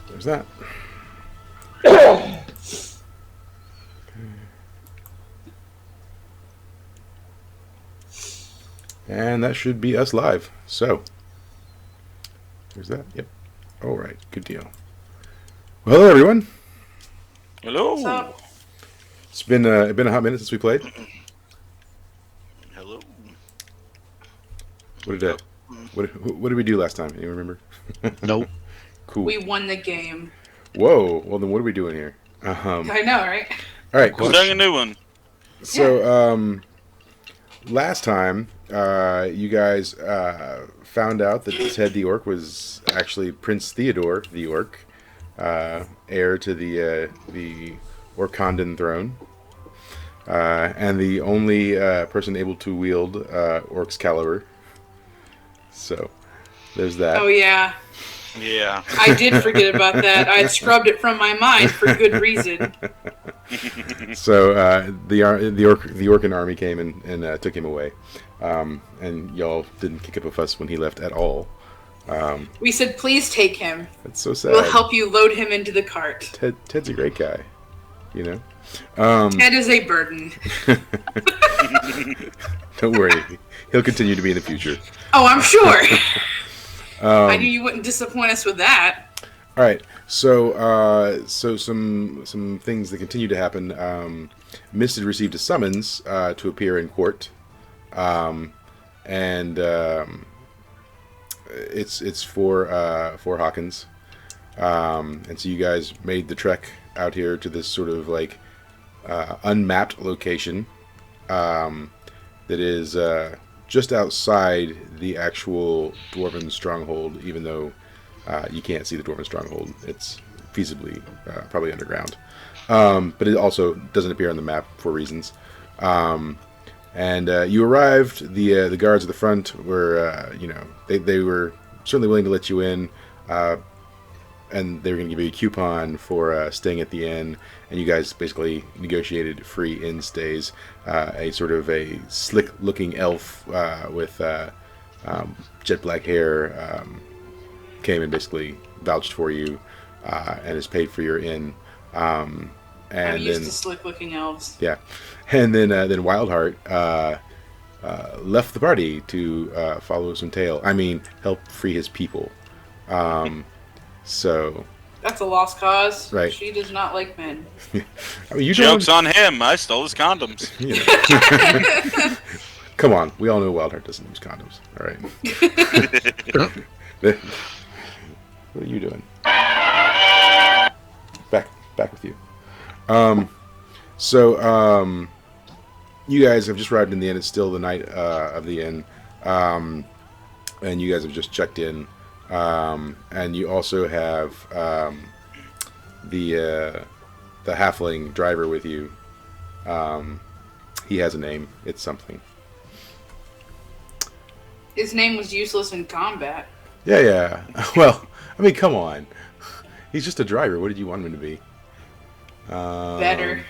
There's that. And that should be us live. So, there's that. Yep. All right. Good deal. Well, hello, everyone. Hello. What's up? It's been a hot minute since we played. Hello. What did we do last time? You remember? Nope. Cool. We won the game. Whoa. Well, then what are we doing here? I know, right? All right. Cool. Starting a new one. So, last time, you guys found out that Ted the Orc was actually Prince Theodore the Orc, heir to the Orkandan throne, and the only person able to wield Orc's caliber. So, there's that. Oh, yeah. Yeah. I did forget about that. I had scrubbed it from my mind for good reason. So the Orcan army came and took him away, and y'all didn't kick up a fuss when he left at all. We said, please take him. That's so sad. We'll help you load him into the cart. Ted's a great guy, you know. Ted is a burden. Don't worry, he'll continue to be in the future. Oh, I'm sure. I knew you wouldn't disappoint us with that. All right, so some things that continue to happen. Mist had received a summons to appear in court, and it's for Hawkins, and so you guys made the trek out here to this sort of like unmapped location that is just outside the actual Dwarven stronghold, even though you can't see the Dwarven stronghold. It's feasibly probably underground. But it also doesn't appear on the map for reasons. And you arrived. The guards at the front were, they were certainly willing to let you in. And they were going to give you a coupon for staying at the inn. And you guys basically negotiated free inn stays. A sort of a slick-looking elf with jet black hair came and basically vouched for you and has paid for your inn. And I'm used then, to slick-looking elves. Yeah. And then Wildheart left the party to follow some tail. I mean, help free his people. So... That's a lost cause. Right. She does not like men. I mean, you Joke's don't... on him. I stole his condoms. You know. Come on, we all know Wildheart doesn't use condoms. All right. What are you doing? Back with you. So you guys have just arrived in the inn. It's still the night of the inn, and you guys have just checked in. And you also have the halfling driver with you. He has a name. It's something. His name was useless in combat. Yeah. Well, I mean, come on. He's just a driver. What did you want him to be? Better.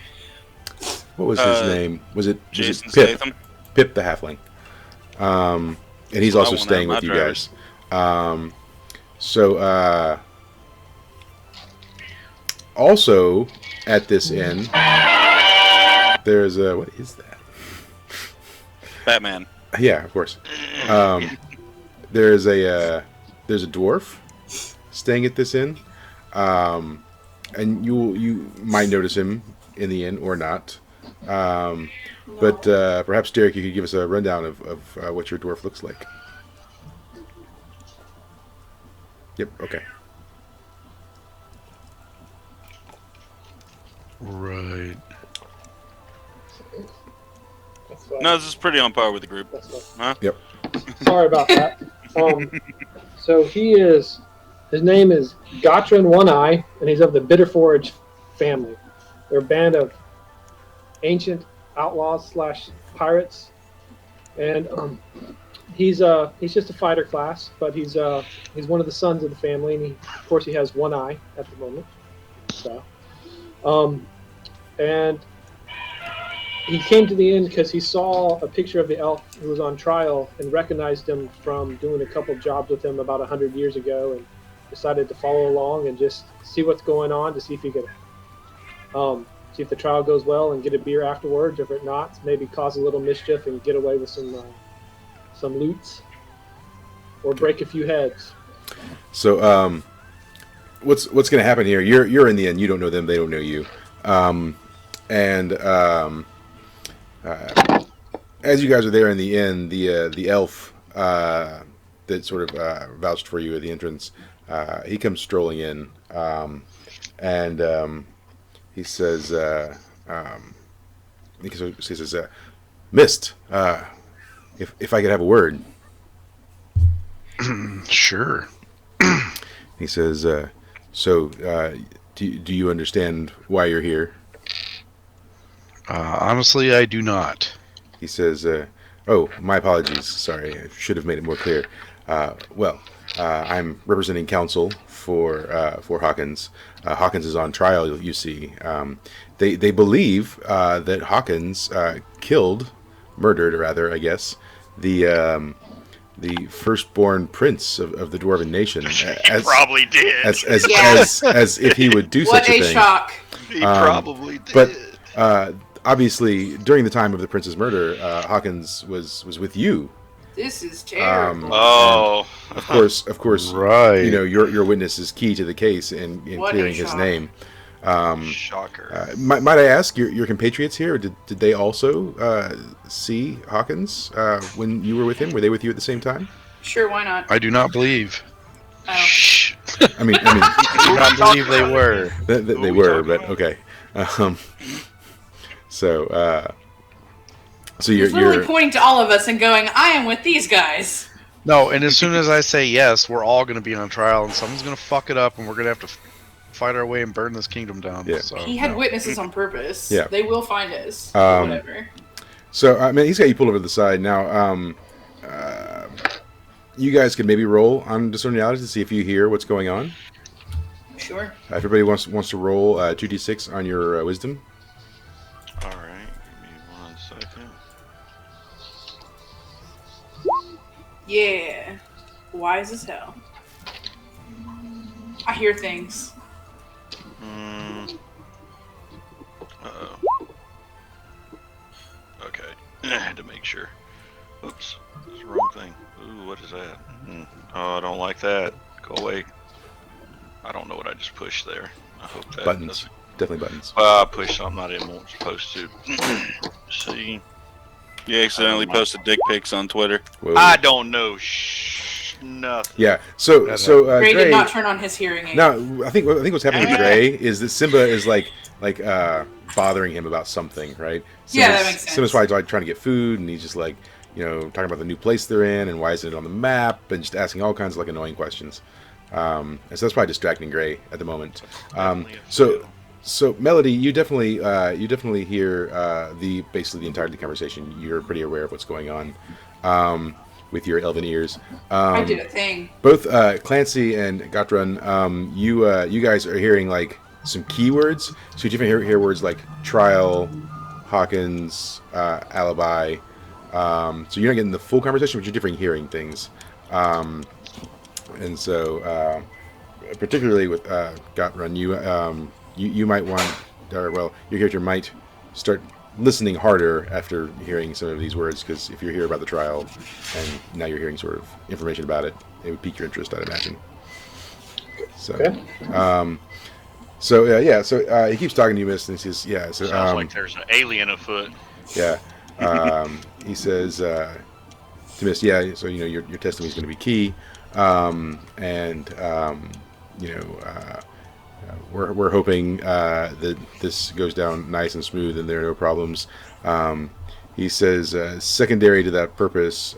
What was his name? Was it Jason Pip? Statham. Pip the halfling. And he's also staying with you guys. So, also at this inn, there's a... What is that? Batman. Yeah, of course. There's a dwarf staying at this inn, and you might notice him in the inn or not. But perhaps Derek, you could give us a rundown of what your dwarf looks like. Yep. Okay. Right. No, this is pretty on par with the group. Huh? Yep. Sorry about that. So his name is Gotran One Eye, and he's of the Bitterforge family. They're a band of ancient outlaws / pirates, and he's just a fighter class, but he's one of the sons of the family, and of course he has one eye at the moment. So, and he came to the inn because he saw a picture of the elf who was on trial and recognized him from doing a couple jobs with him about 100 years ago, and decided to follow along and just see what's going on to see if he could see if the trial goes well and get a beer afterwards. If it not, maybe cause a little mischief and get away with some loots or break a few heads. So, what's going to happen here? You're in the end. You don't know them. They don't know you. As you guys are there in the inn, the elf that sort of vouched for you at the entrance, he comes strolling in, and he says, "Mist, if I could have a word." Sure. He says, "So, do you understand why you're here?" Honestly, I do not. He says, "Oh, my apologies. Sorry, I should have made it more clear. I'm representing counsel for Hawkins. Hawkins is on trial. You see, they believe that Hawkins murdered, rather, I guess, the firstborn prince of the Dwarven nation. He probably did. As if he would do such a thing. What a shock! He probably did. But obviously, during the time of the prince's murder, Hawkins was with you. This is terrible. Of course. Right. You know, your witness is key to the case in clearing his shock. name. Shocker. Might I ask, your compatriots here, did they also see Hawkins when you were with him? Were they with you at the same time? Sure, why not? I do not believe. Oh. Shh. I mean, I do not believe they were. they were, but okay. So He's literally pointing to all of us and going, "I am with these guys." No, and as soon as I say yes, we're all going to be on trial, and someone's going to fuck it up, and we're going to have to fight our way and burn this kingdom down. Yeah. So, He had witnesses on purpose. Yeah. They will find us. Whatever. So, I mean, he's got you pulled over to the side. Now, you guys could maybe roll on discern reality to see if you hear what's going on. Sure. Everybody wants to roll 2d6 on your wisdom. All right, give me 1 second. Yeah. Wise as hell. I hear things. Uh-oh. Okay. I had to make sure. Oops. That's the wrong thing. Ooh, what is that? Oh, I don't like that. Go away. I don't know what I just pushed there. I hope that Buttons. doesn't... Definitely buttons. I pushed something I didn't want supposed to. See? You accidentally posted dick pics on Twitter. Whoa. I don't know nothing. Yeah. So Gray Dre did not turn on his hearing aid. No, I think what's happening with Dre is that Simba is like bothering him about something, right? Yeah, that makes sense. Simba's probably like trying to get food, and he's just like, talking about the new place they're in and why isn't it on the map, and just asking all kinds of like annoying questions. And so that's probably distracting Gray at the moment. So Melody, you definitely hear basically the entirety of the conversation. You're pretty aware of what's going on with your elven ears. I did a thing. Both Clancy and Gotran, you guys are hearing like some keywords. So you hear words like trial, Hawkins, alibi. So you're not getting the full conversation, but you're different hearing things. And so particularly with Gotran, you might want, or well, your character might start listening harder after hearing some of these words, because if you're here about the trial and now you're hearing sort of information about it, it would pique your interest, I'd imagine. So, Okay. So he keeps talking to you, Miss, and he says, yeah. So Sounds like there's an alien afoot. yeah. He says to Miss, yeah. So your testimony is going to be key, we're hoping that this goes down nice and smooth and there are no problems. He says, secondary to that purpose,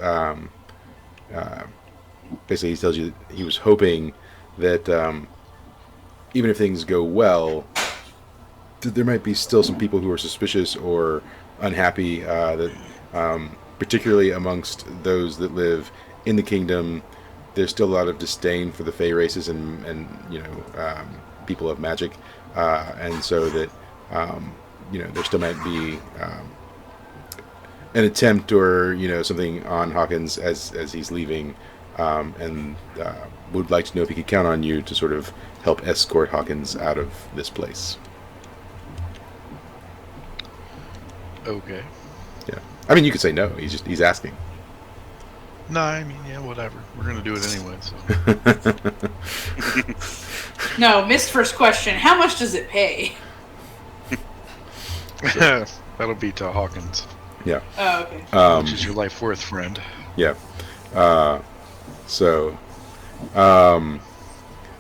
basically he tells you that he was hoping that even if things go well, there might be still some people who are suspicious or unhappy, that particularly amongst those that live in the kingdom, there's still a lot of disdain for the Fey races and people of magic, and so that there still might be an attempt or something on Hawkins as he's leaving, and would like to know if he could count on you to sort of help escort Hawkins out of this place. Okay. Yeah. I mean, you could say no. He's asking. No, I mean, yeah, whatever. We're gonna do it anyway. So. No, missed first question. How much does it pay? That'll be to Hawkins. Yeah. Oh, okay. Which is your life worth, friend. Yeah.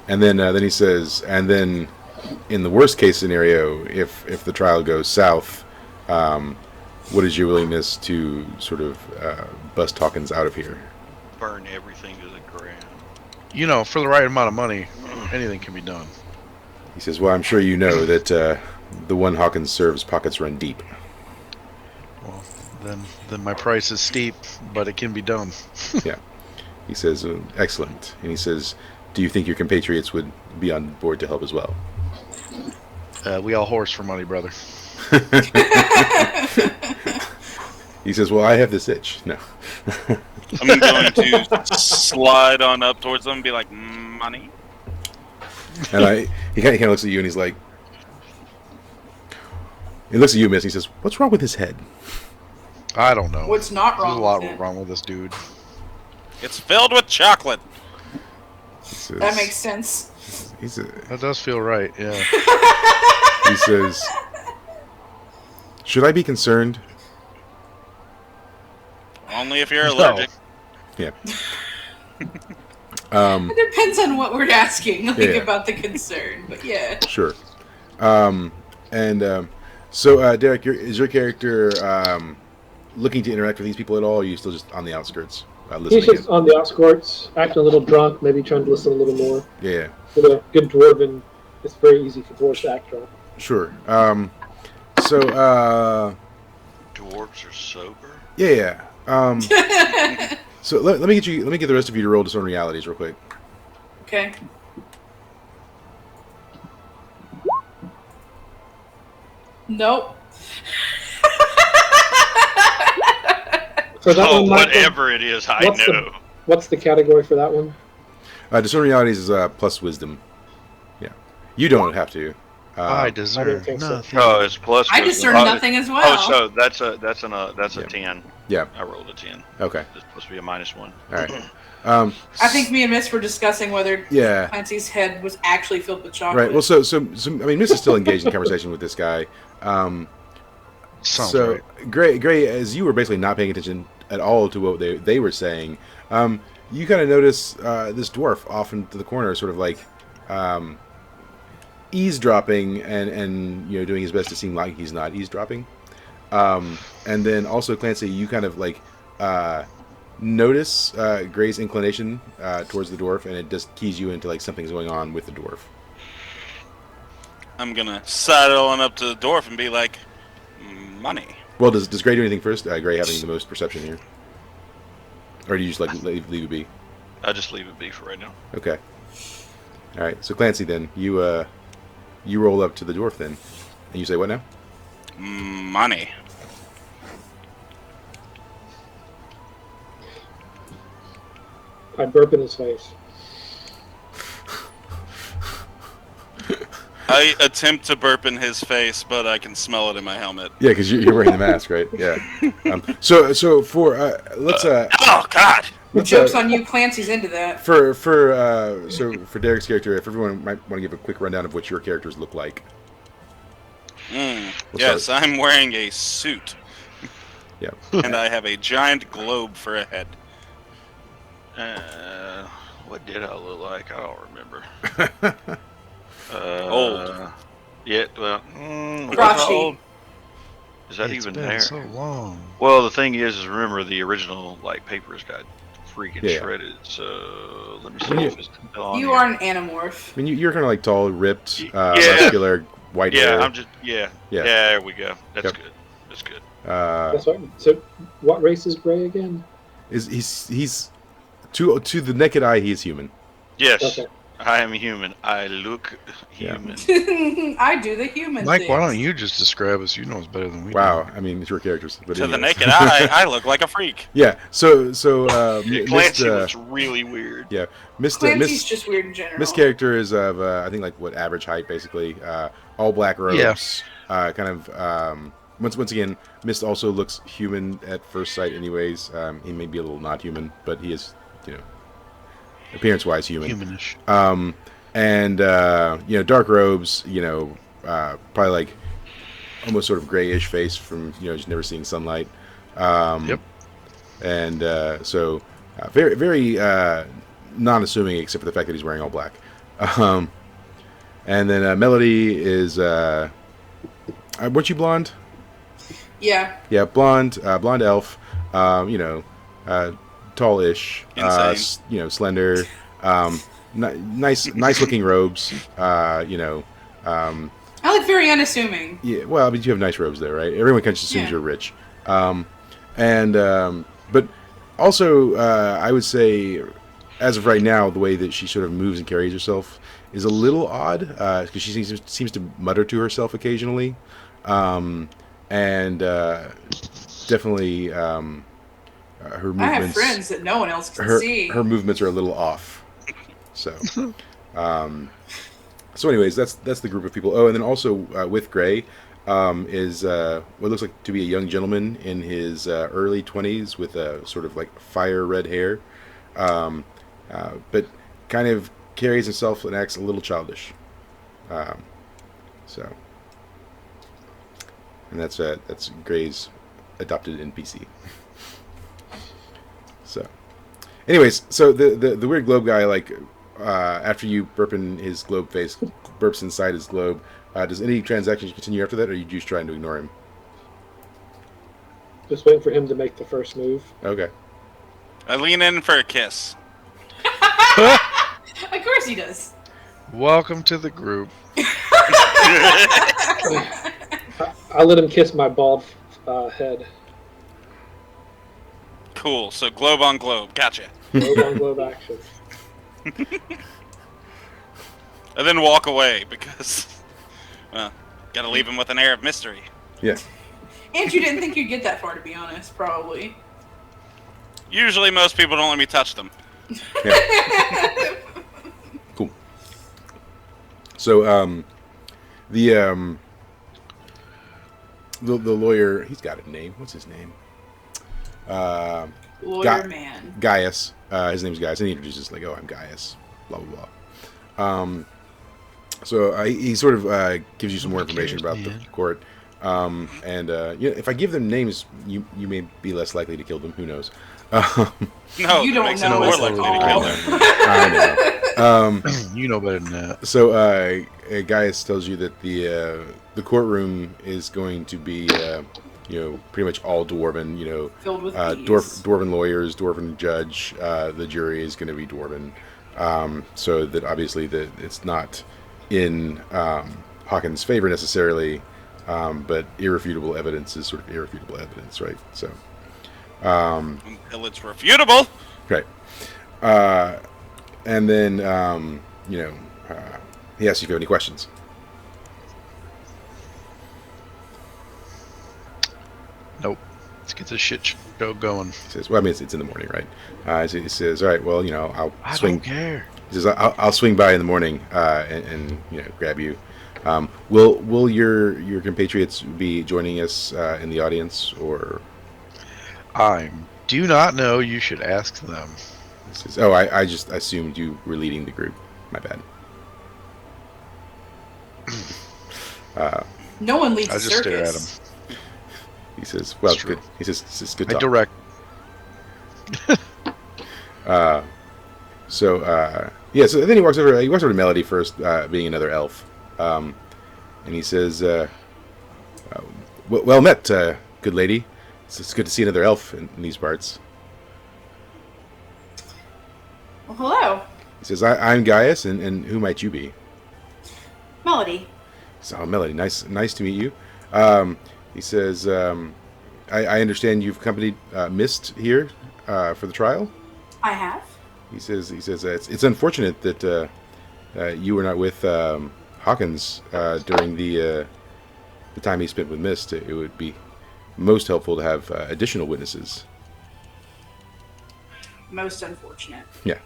And then he says, and then in the worst case scenario, if the trial goes south, what is your willingness to sort of bust Hawkins out of here? Burn everything to the ground. You know, for the right amount of money, anything can be done. He says, well, I'm sure you know that the one Hawkins serves pockets run deep. Well, then my price is steep, but it can be done. Yeah. He says, excellent. And he says, do you think your compatriots would be on board to help as well? We all horse for money, brother. He says, well, I have this itch. No. I'm going to slide on up towards them and be like, money? And he kind of looks at you and he's like, he looks at you, Miss, and he says, what's wrong with his head? I don't know. What's not wrong There's a lot with it? wrong with this dude. It's filled with chocolate. He says, That makes sense. That does feel right, yeah. He says, should I be concerned? Only if you're allergic. Yeah. It depends on what we're asking, like, Yeah. about the concern, but yeah. Sure. So, Derek, is your character looking to interact with these people at all, or are you still just on the outskirts listening? He's just on the outskirts, acting a little drunk, maybe trying to listen a little more. Yeah. With a good dwarven, it's very easy for dwarves to act drunk. Sure. Dwarves are sober. Yeah. So let me get the rest of you to roll discern realities real quick. Okay. Nope. So that Oh, one, Michael, whatever it is, I what's know. what's the category for that one? Discern realities is plus wisdom. Yeah. You don't have to. I I deserve didn't think so. nothing. Oh, it's plus. I wisdom. discern nothing as well. Oh, so that's a Yeah. 10. Yeah. I rolled a 10. Okay. It's supposed to be a -1. All right. I think me and Miss were discussing whether Yeah. Clancy's head was actually filled with chocolate. Right. Well, so I mean, Miss is still engaged in conversation with this guy. Sounds So right. Gray, as you were basically not paying attention at all to what they were saying, you kind of notice this dwarf off into the corner, sort of like eavesdropping and doing his best to seem like he's not eavesdropping. And then also Clancy, you kind of like notice Gray's inclination towards the dwarf, and it just keys you into like something's going on with the dwarf. I'm gonna sidle on up to the dwarf and be like, money. Well, does Gray do anything first? Gray having the most perception here, or do you just like leave it be? I just leave it be for right now. Okay. All right. So Clancy, then you roll up to the dwarf then, and you say what now? Money. I burp in his face. I attempt to burp in his face, but I can smell it in my helmet. Yeah, because you're wearing the mask, right? Yeah. So for let's Oh God! let's Joke's on you, Clancy's into that. for Derek's character, if everyone might want to give a quick rundown of what your characters look like. We'll Yes, I'm wearing a suit, Yeah. and I have a giant globe for a head. What did I look like? I don't remember. Old. Yeah, well, was I Crotchety. old? Is that It's even been there? so long. Well, the thing is remember the original papers got freaking Yeah. shredded. So let me see When you- if it's still on You here. are an anamorph. I mean, you're kind of like tall, ripped, Yeah. muscular, white hair. Yeah, I'm just yeah. Yeah. There we go. That's Yep. good. That's good. That's right. So, what race is Gray again? He's to the naked eye, he is human. Yes. Okay. I am human. I look Yeah. human. I do the human Mike, things. why don't you just describe us? You know us better than we Wow. do. I mean, it's your characters. But To the anyways. naked eye, I look like a freak. Yeah. So Mist. Clancy looks really weird. Yeah. Mist. Clancy's just weird in general. Mist character is of I think like what average height basically. All black robes. Kind of. Once again, Mist also looks human at first sight. Anyways, he may be a little not human, but he is, appearance-wise human. Humanish. And dark robes. Probably like almost sort of grayish face from just never seeing sunlight. Yep. And so very very non-assuming, except for the fact that he's wearing all black. And then Melody is weren't you blonde? Yeah. Yeah, blonde elf. Tallish. Insane. Slender. Nice looking robes. I look very unassuming. Yeah, well, but you have nice robes there, right? Everyone kind of just assumes Yeah. you're rich. But also, I would say, as of right now, the way that she sort of moves and carries herself is a little odd, because she seems to mutter to herself occasionally. Definitely, her movements. I have friends that no one else can see. Her movements are a little off. So, anyways, that's the group of people. Oh, and then also with Gray is what looks like to be a young gentleman in his early 20s with a sort of like fire red hair, but kind of carries himself and acts a little childish. And that's Gray's adopted NPC. So, anyways, so the weird globe guy, like after you burp in his globe face, burps inside his globe. Does any transactions continue after that, or are you just trying to ignore him? Just waiting for him to make the first move. Okay. I lean in for a kiss. Of course he does. Welcome to the group. I let him kiss my bald head. Cool. So globe on globe. Gotcha. Globe on globe action. And then walk away because, well, gotta leave him with an air of mystery. Yeah. And you didn't think you'd get that far, to be honest, probably. Usually most people don't let me touch them. Yeah. Cool. So the lawyer, he's got a name. What's his name? Lawyer man. Gaius. His name's Gaius, and he introduces like, "Oh, I'm Gaius." Blah blah blah. So he sort of gives you some more information about the court. If I give them names, you may be less likely to kill them. Who knows? No, You that don't makes it know more us likely at to all. kill them. I know. You know better than that. So Gaius tells you that the courtroom is going to be pretty much all dwarven. Filled with bees. Dwarven lawyers, dwarven judge. The jury is going to be dwarven. So that obviously that it's not in Hawkins' favor necessarily, but irrefutable evidence is sort of irrefutable evidence, right? So. Until it's refutable. Right. And then, he asks you if you have any questions. Nope. Let's get this shit show going. He says, well, I mean, it's in the morning, right? He says, all right, well, I'll swing. I don't care. He says, I'll swing by in the morning and grab you. Will your compatriots be joining us in the audience, or? I do not know. You should ask them. He says, oh, I just assumed you were leading the group. My bad. No one leads I a just stare at circus. him. He says, well, It's true. good. He says, it's good I talk. direct. So then he walks over to Melody first, being another elf, and he says, well met, good lady. It's good to see another elf in these parts. Well, hello. He says, I'm Gaius, and who might you be? Melody. So, Melody, nice to meet you. He says, I understand you've accompanied Mist here for the trial. I have. He says it's unfortunate that you were not with Hawkins during the time he spent with Mist, it would be most helpful to have additional witnesses. Most unfortunate. Yeah.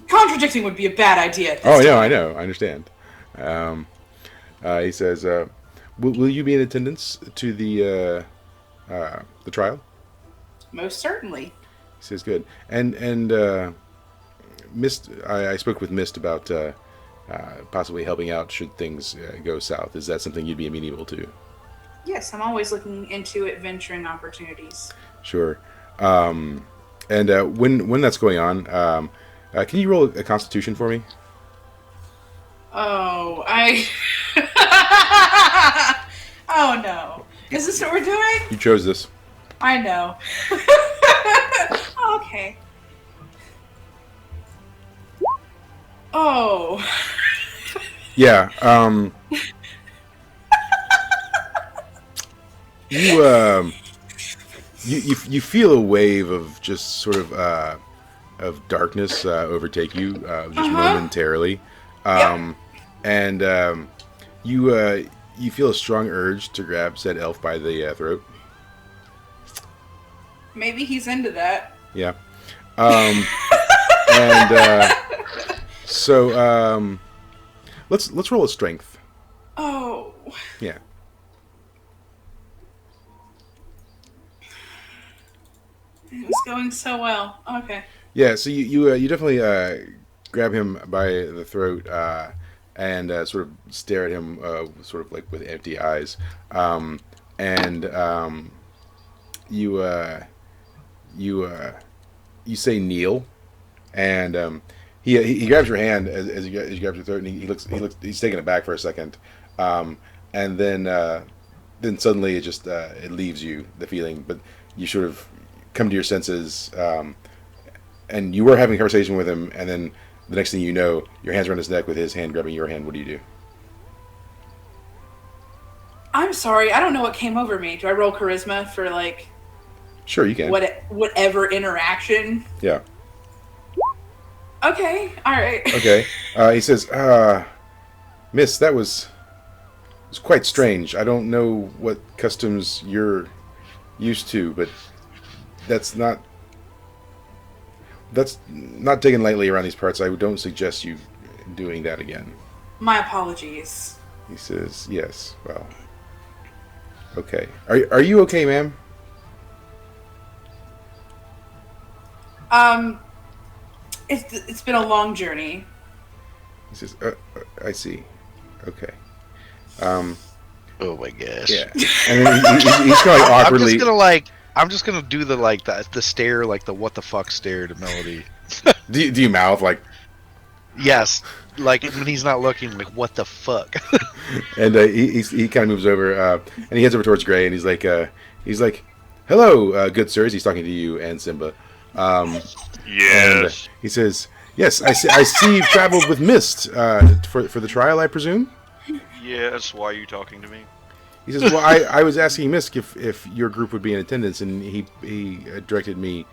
Contradicting would be a bad idea. At this Oh, yeah, time. I know. I understand. He says, will you be in attendance to the trial? Most certainly. He says, good. And Mist, I spoke with Mist about possibly helping out should things go south. Is that something you'd be amenable to? Yes, I'm always looking into adventuring opportunities. Sure. And when that's going on, can you roll a Constitution for me? Oh, oh no. Is this what we're doing? You chose this. I know. Okay. Oh. Yeah. You feel a wave of just sort of darkness overtake you just momentarily, and you feel a strong urge to grab said elf by the throat. Maybe he's into that. Yeah. And so let's roll a strength. Oh. Yeah. It was going so well. Okay. Yeah, so you definitely grab him by the throat and sort of stare at him sort of like with empty eyes, and you say kneel, and he grabs your hand as he grabs your throat, and he's taken aback for a second, and then suddenly it leaves you, the feeling, but you sort of come to your senses, and you were having a conversation with him, and then the next thing you know, your hand's around his neck with his hand grabbing your hand. What do you do? I'm sorry, I don't know what came over me. Do I roll charisma for like? Sure, you can. Whatever interaction. Yeah. Okay. All right. Okay. He says, "Miss, that was quite strange. I don't know what customs you're used to, but that's not taken lightly around these parts. I don't suggest you doing that again." My apologies. He says, "Yes. Well, okay. Are you okay, ma'am?" It's been a long journey. He says, "I see. Okay." Oh my gosh. Yeah. And then he's kind of like awkwardly. I'm just gonna do the stare, like the what the fuck stare to Melody. Do you mouth like? Yes, like when he's not looking, like what the fuck. And he kind of moves over, and he heads over towards Gray, and he's like, "Hello, good sirs." He's talking to you and Simba. Yes. And he says, "Yes, I see you've traveled with Mist for the trial, I presume." Yes. Why are you talking to me? He says, "Well, I was asking Mist if your group would be in attendance, and he directed me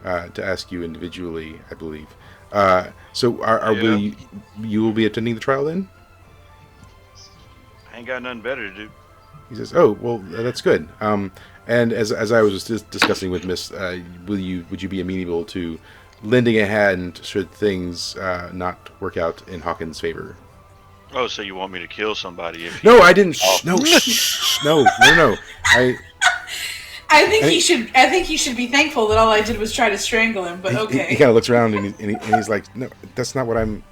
to ask you individually, I believe. So you will be attending the trial then?" I ain't got nothing better to do. He says, "Oh, well, that's good. And as I was just discussing with Miss, would you be amenable to lending a hand should things not work out in Hawkins' favor?" Oh, so you want me to kill somebody? No, I didn't. No. I think he should be thankful that all I did was try to strangle him. But okay. He kind of looks around and he's like, "No, that's not what I'm."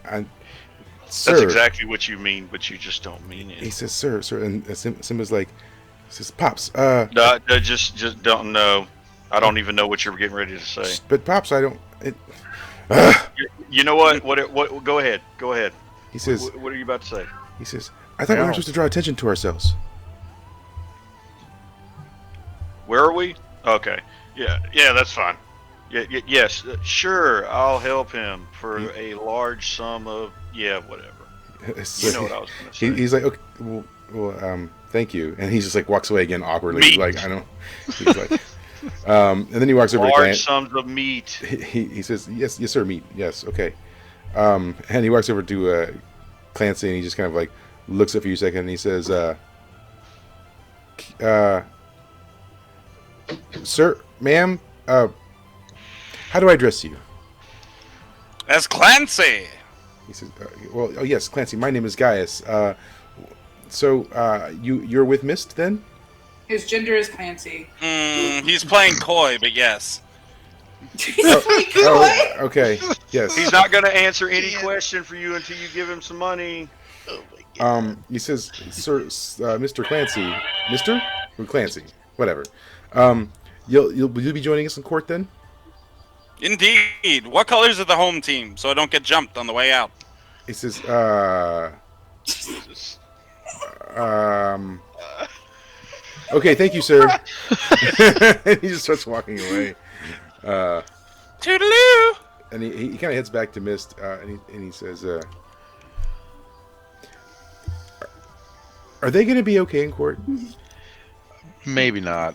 Sir. That's exactly what you mean, but you just don't mean it. He says, "Sir," and Simba's like, he says, "Pops, No, just don't know. I don't even know what you're getting ready to say. But Pops, I don't." You know what? What? Go ahead. He says, What are you about to say? He says, "I thought we were supposed to draw attention to ourselves." Where are we? Okay. Yeah, that's fine. Yes, sure, I'll help him for a large sum of, whatever. So You know what I was going to say. He's like, "Okay, well, thank you," and he just like walks away again awkwardly, Meat. like I don't. He's like, and then he walks over to Large Grant. sums of meat. He says, "Yes, sir, meat. Yes, okay." And he walks over to Clancy, and he just kind of like looks up for you a second, and he says, "Sir, ma'am, how do I address you?" That's Clancy. He says, "Well, oh yes, Clancy. My name is Gaius. So you're with Mist then?" His gender is Clancy. He's playing coy, but yes. Oh, okay. Yes. He's not going to answer any question for you until you give him some money. He says, "Sir, Mr. Clancy, Mr. or Clancy, whatever. You'll be joining us in court then?" Indeed. What colors are the home team, so I don't get jumped on the way out? He says, "Okay, thank you, sir." And he just starts walking away. Toodaloo! And he kind of heads back to Mist, and he says, "Are they going to be okay in court?" Maybe not.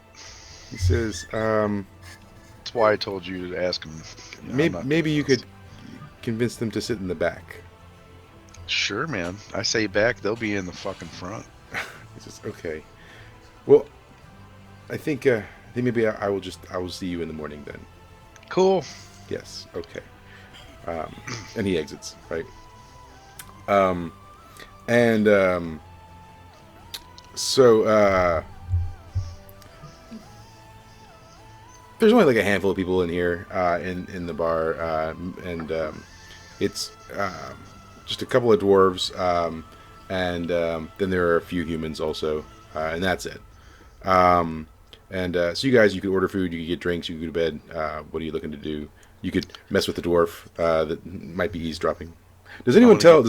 He says, That's why I told you to ask him. maybe you could convince them to sit in the back." Sure, man. I say back, they'll be in the fucking front. He says, "Okay. Well, I think maybe I will see you in the morning then." Cool. Yes. Okay. And he exits, right? So there's only like a handful of people in here in the bar, and it's just a couple of dwarves, and then there are a few humans also, and that's it. So you guys, you could order food, you could get drinks, you could go to bed. What are you looking to do? You could mess with the dwarf that might be eavesdropping. Does anyone tell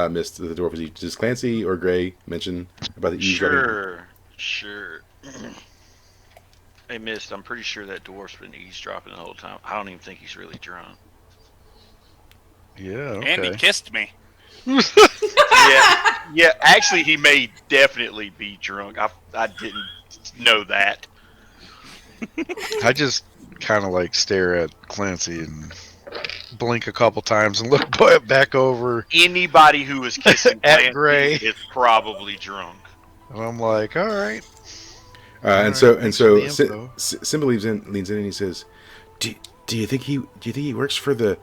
Mist that the dwarf is? Does Clancy or Gray mention about the eavesdropping? Sure. Hey, Mist, I'm pretty sure that dwarf's been eavesdropping the whole time. I don't even think he's really drunk. Yeah, okay. And he kissed me. Yeah. Actually, he may definitely be drunk. I didn't know that. I just kind of like stare at Clancy and blink a couple times and look back over. Anybody who is kissing At Clancy Gray. is probably drunk. And I'm like, all right. Simba leans in and he says, "Do you think he works for the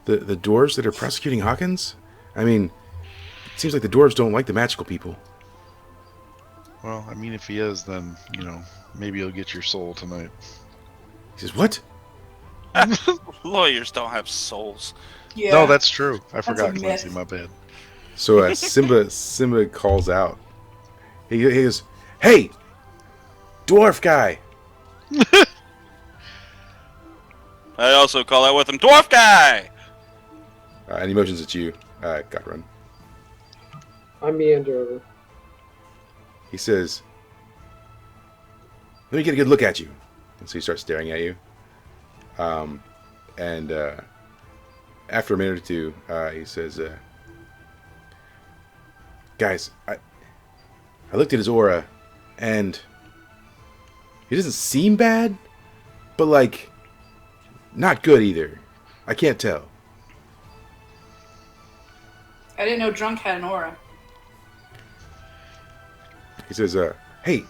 dwarves that are prosecuting Hawkins? I mean, it seems like the dwarves don't like the magical people." Well, I mean, if he is, then, maybe you'll get your soul tonight. He says, "What?" Lawyers don't have souls. Yeah. No, that's true. I a forgot, myth. Clancy, my bad. So Simba calls out. He goes, "Hey, dwarf guy!" I also call out with him, Dwarf Guy! And he motions at you. Got run. I meander over. He says, "Let me get a good look at you." And so he starts staring at you. And after a minute or two, he says, "Guys, I looked at his aura, and he doesn't seem bad, but like, not good either. I can't tell." I didn't know drunk had an aura. He says, "Hey,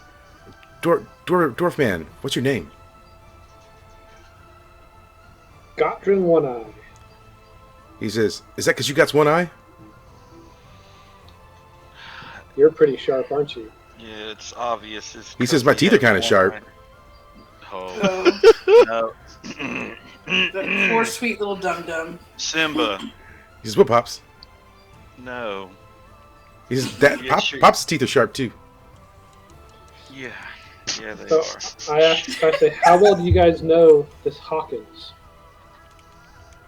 dwarf man, what's your name?" Gotrin One Eye. He says, "Is that because you got one eye?" You're pretty sharp, aren't you? Yeah, it's obvious. He says, "My teeth are kind of sharp." Oh, Oh, no. the poor sweet little dum-dum. Simba, He says, "What, Pops?" no. He says, "That Yeah, sure. Pops' teeth are sharp too." Yeah, they So are. I say, how well do you guys know this Hawkins?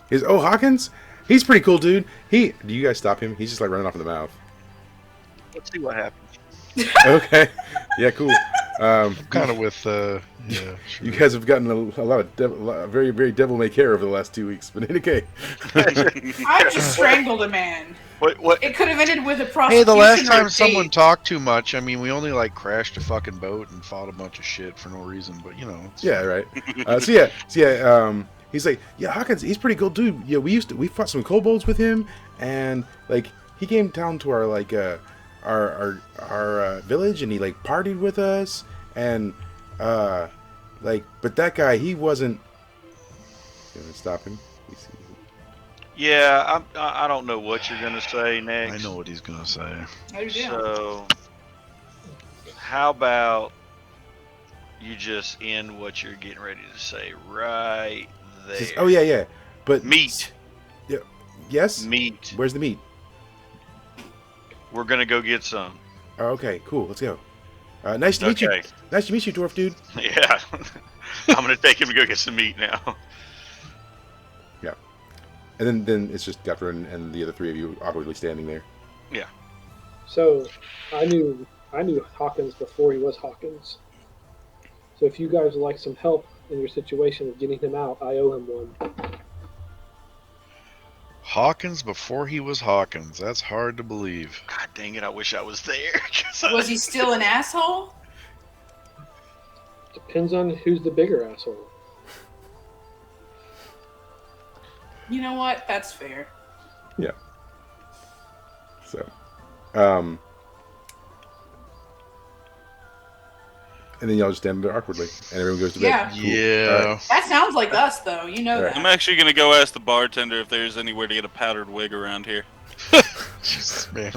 He says, "Oh, Hawkins? He's a pretty cool dude. Do you guys stop him? He's just like running off in the mouth." Let's see what happens. Okay. Yeah, cool. Kind of with, yeah. Sure. You guys have gotten a lot of very, very devil-may care over the last 2 weeks, but okay. I just strangled a man. What? It could have ended with a Hey, prosecution. the last or time a someone date. talked too much, I mean, we only like crashed a fucking boat and fought a bunch of shit for no reason, but it's Yeah, right. So he's like, yeah, Hawkins, he's pretty cool dude. Yeah, we fought some kobolds with him, and like he came down to our like our village, and he like partied with us, and like, but that guy, he wasn't gonna stop him. Yeah, I don't know what you're gonna say next. I know what he's gonna say. So, how about you just end what you're getting ready to say right there? Says, oh yeah, but Meat. Yeah. Yes. Meat. Where's the meat? We're gonna go get some. Oh, okay, cool. Let's go. Nice to meet you. Nice to meet you, dwarf dude. Yeah. I'm gonna take him to go get some meat now. Yeah. And then it's just Guthrum and the other three of you awkwardly standing there. Yeah. So I knew Hawkins before he was Hawkins. So if you guys would like some help in your situation of getting him out, I owe him one. Hawkins before he was Hawkins. That's hard to believe. God dang it! I wish I was there. Was he still an asshole? Depends on who's the bigger asshole. You know what? That's fair. Yeah. So, and then y'all just stand there awkwardly, and everyone goes to bed. Yeah. Cool. Yeah. That sounds like us, though. You know Right. that. I'm actually gonna go ask the bartender if there's anywhere to get a powdered wig around here. Jesus, man.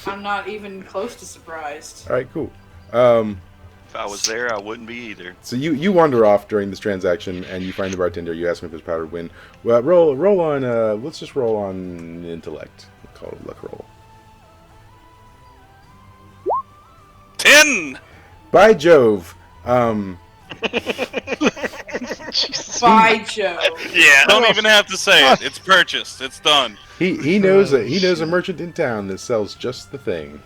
I'm not even close to surprised. All right, cool. If I was there, I wouldn't be either. So you wander off during this transaction, and you find the bartender. You ask him if there's powdered wind. Well, roll on. Let's just roll on intellect. We'll call it a luck roll. 10. By Jove. By Joe. Yeah, don't even have to say it. It's purchased. It's done. He knows a merchant in town that sells just the thing.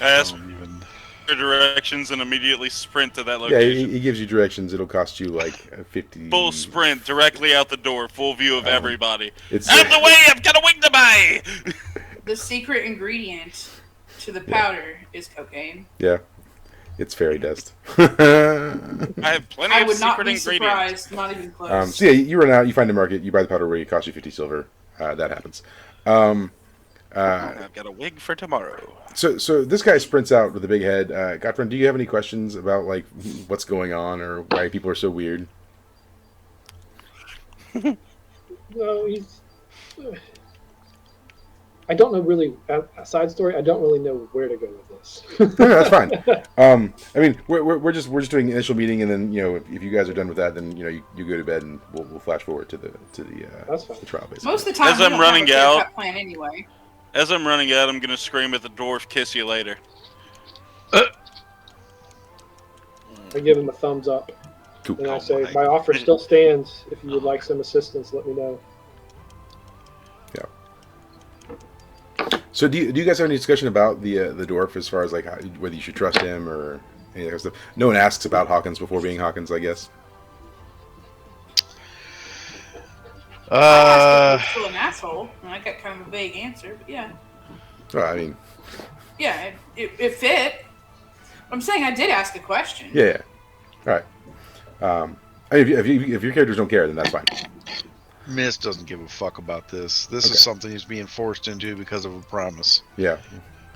Ask Don't even... for directions and immediately sprint to that Yeah, location. he gives you directions. It'll cost you like 50. Full sprint directly out the door, full view of everybody. It's Out of the way! I've got a wig to buy. The secret ingredient to the powder is cocaine. yeah, it's fairy dust. I have plenty I of would not secret be ingredients. surprised. Not even close. So yeah, you run out. You find a market. You buy the powder wig. It costs you 50 silver. That happens. I've got a wig for tomorrow. So this guy sprints out with a big head. Gottfried, do you have any questions about like what's going on or why people are so weird? No, he's. I don't know really. A side story. I don't really know where to go with this. No, that's fine. I mean, we're just doing an initial meeting, and then if you guys are done with that, then you go to bed, and we'll flash forward to the That's fine. the trial basically. Most of the time, As we I'm don't running have a out- clear-cut plan anyway. As I'm running out, I'm gonna scream at the dwarf, "Kiss you later." I give him a thumbs up, Cool. and I Oh say, my. "My offer still stands. If you would like some assistance, let me know." So do you guys have any discussion about the dwarf as far as like whether you should trust him or any other stuff? No one asks about Hawkins before being Hawkins, I guess. I asked if he was still an asshole, and I got kind of a vague answer, but yeah. Well, I mean, Yeah, it fit. I'm saying I did ask a question. yeah. All right. I mean, if your characters don't care, then that's fine. Mist doesn't give a fuck about this. This Okay. is something he's being forced into because of a promise. Yeah.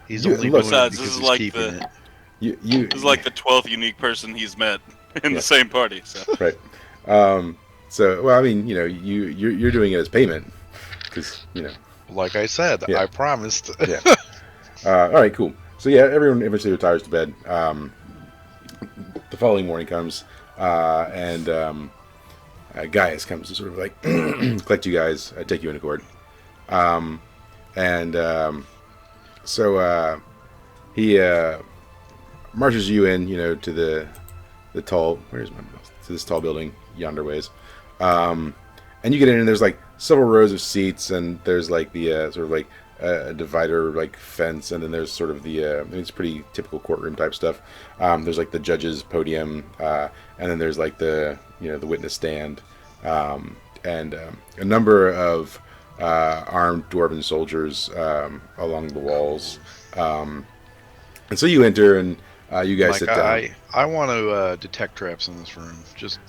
He's You- only look- doing it Besides, because this is he's like keeping the- it. You This is like the 12th unique person he's met in Yeah. the same party. So right. So well, I mean, you're doing it as payment because Like I said, Yeah. I promised. Yeah. All right, cool. So yeah, everyone eventually retires to bed. The following morning comes, and Gaius comes to sort of like collect you guys, take you into court, so he marches you in, to the tall. Where's my mouse? To this tall building yonder ways, and you get in, and there's like several rows of seats, and there's like the sort of like a divider like fence, and then there's sort of the I mean, it's pretty typical courtroom type stuff. There's like the judge's podium, and then there's like the the witness stand, and a number of armed dwarven soldiers along the walls. And so you enter, and you guys sit down. I want to detect traps in this room. Just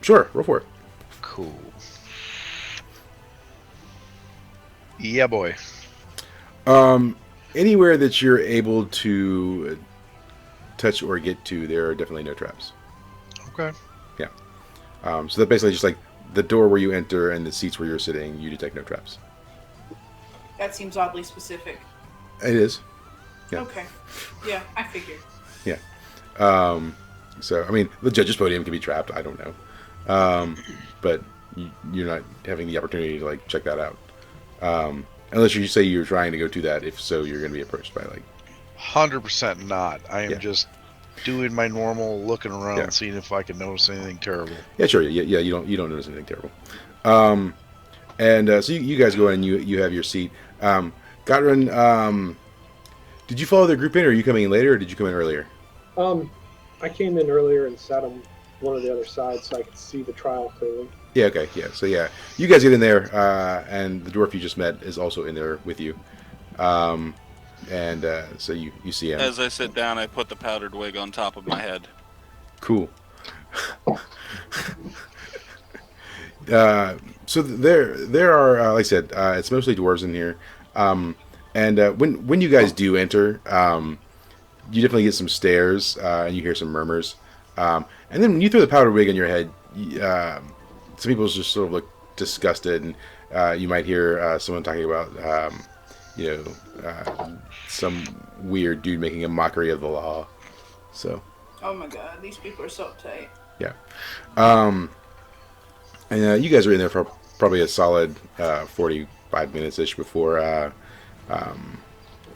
Sure, roll for it. Cool. Yeah, boy. Anywhere that you're able to touch or get to, there are definitely no traps. Okay. Yeah. So that basically just like the door where you enter and the seats where you're sitting, you detect no traps. That seems oddly specific. It is. Yeah. Okay. Yeah, I figured. Yeah. So, I mean, the judge's podium can be trapped. I don't know. But you're not having the opportunity to, like, check that out. Unless you say you're trying to go to that. If so, you're going to be approached by, like... 100% not. I am just doing my normal looking around, seeing if I can notice anything terrible. Yeah, sure. Yeah, you don't notice anything terrible. So you guys go in and you have your seat. Gotrun, did you follow the group in, or are you coming in later, or did you come in earlier? I came in earlier and sat on one of the other sides so I could see the trial clearly. Yeah, okay, yeah. So, yeah, you guys get in there, and the dwarf you just met is also in there with you. So you see him. As I sit down, I put the powdered wig on top of my head. Cool. So there are, like I said, it's mostly dwarves in here. When you guys do enter, you definitely get some stares, and you hear some murmurs. And then when you throw the powder wig on your head, some people just sort of look disgusted, and you might hear someone talking about, some weird dude making a mockery of the law. So. Oh my god, these people are so uptight. Yeah. You guys are in there for probably a solid 45 minutes-ish before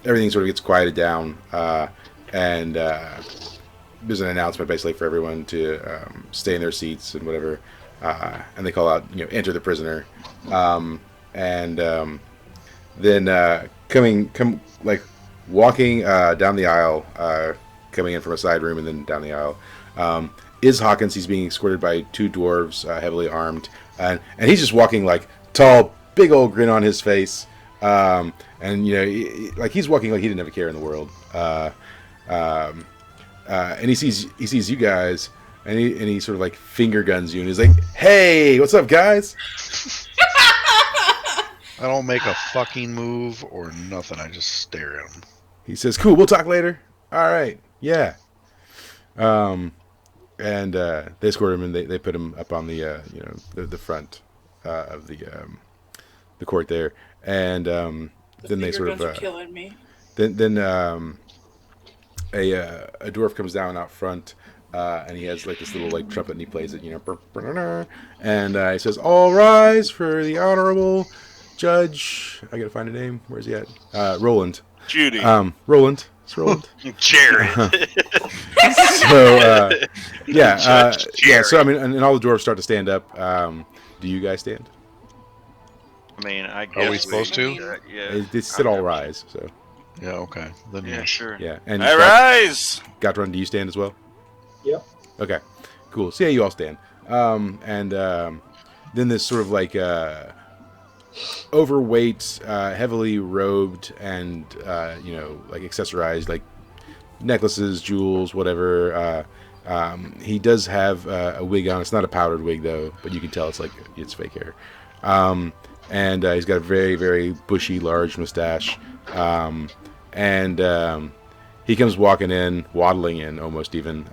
everything sort of gets quieted down. And there's an announcement basically for everyone to stay in their seats and whatever. And they call out, enter the prisoner. Then walking down the aisle, coming in from a side room and then down the aisle, is Hawkins. He's being escorted by two dwarves, heavily armed, and he's just walking like tall, big old grin on his face, and he's walking like he didn't have a care in the world. And he sees you guys, and he sort of like finger guns you, and he's like, "Hey, what's up, guys?" I don't make a fucking move or nothing. I just stare at him. He says, "Cool, we'll talk later." All right, yeah. And they escort him, and they put him up on the the front of the court there, and then they sort of killing me. Then a dwarf comes down out front, and he has like this little like trumpet, and he plays it, and he says, "All rise for the honorable Judge." I gotta find a name. Where's he at? Roland. Judy. Roland. It's Roland. Jared. So So I mean, and all the dwarves start to stand up. Do you guys stand? I mean, I guess. Are we supposed to? Yeah. They said all rise. So Yeah, okay. Then Yeah, sure. yeah. And I rise. Gotrun, do you stand as well? Yep. Okay, cool. So yeah, you all stand. Then this sort of like overweight, heavily robed, and like accessorized, like necklaces, jewels, whatever. He does have a wig on. It's not a powdered wig though, but you can tell it's fake hair. And he's got a very, very bushy, large mustache. He comes walking in, waddling in, almost even.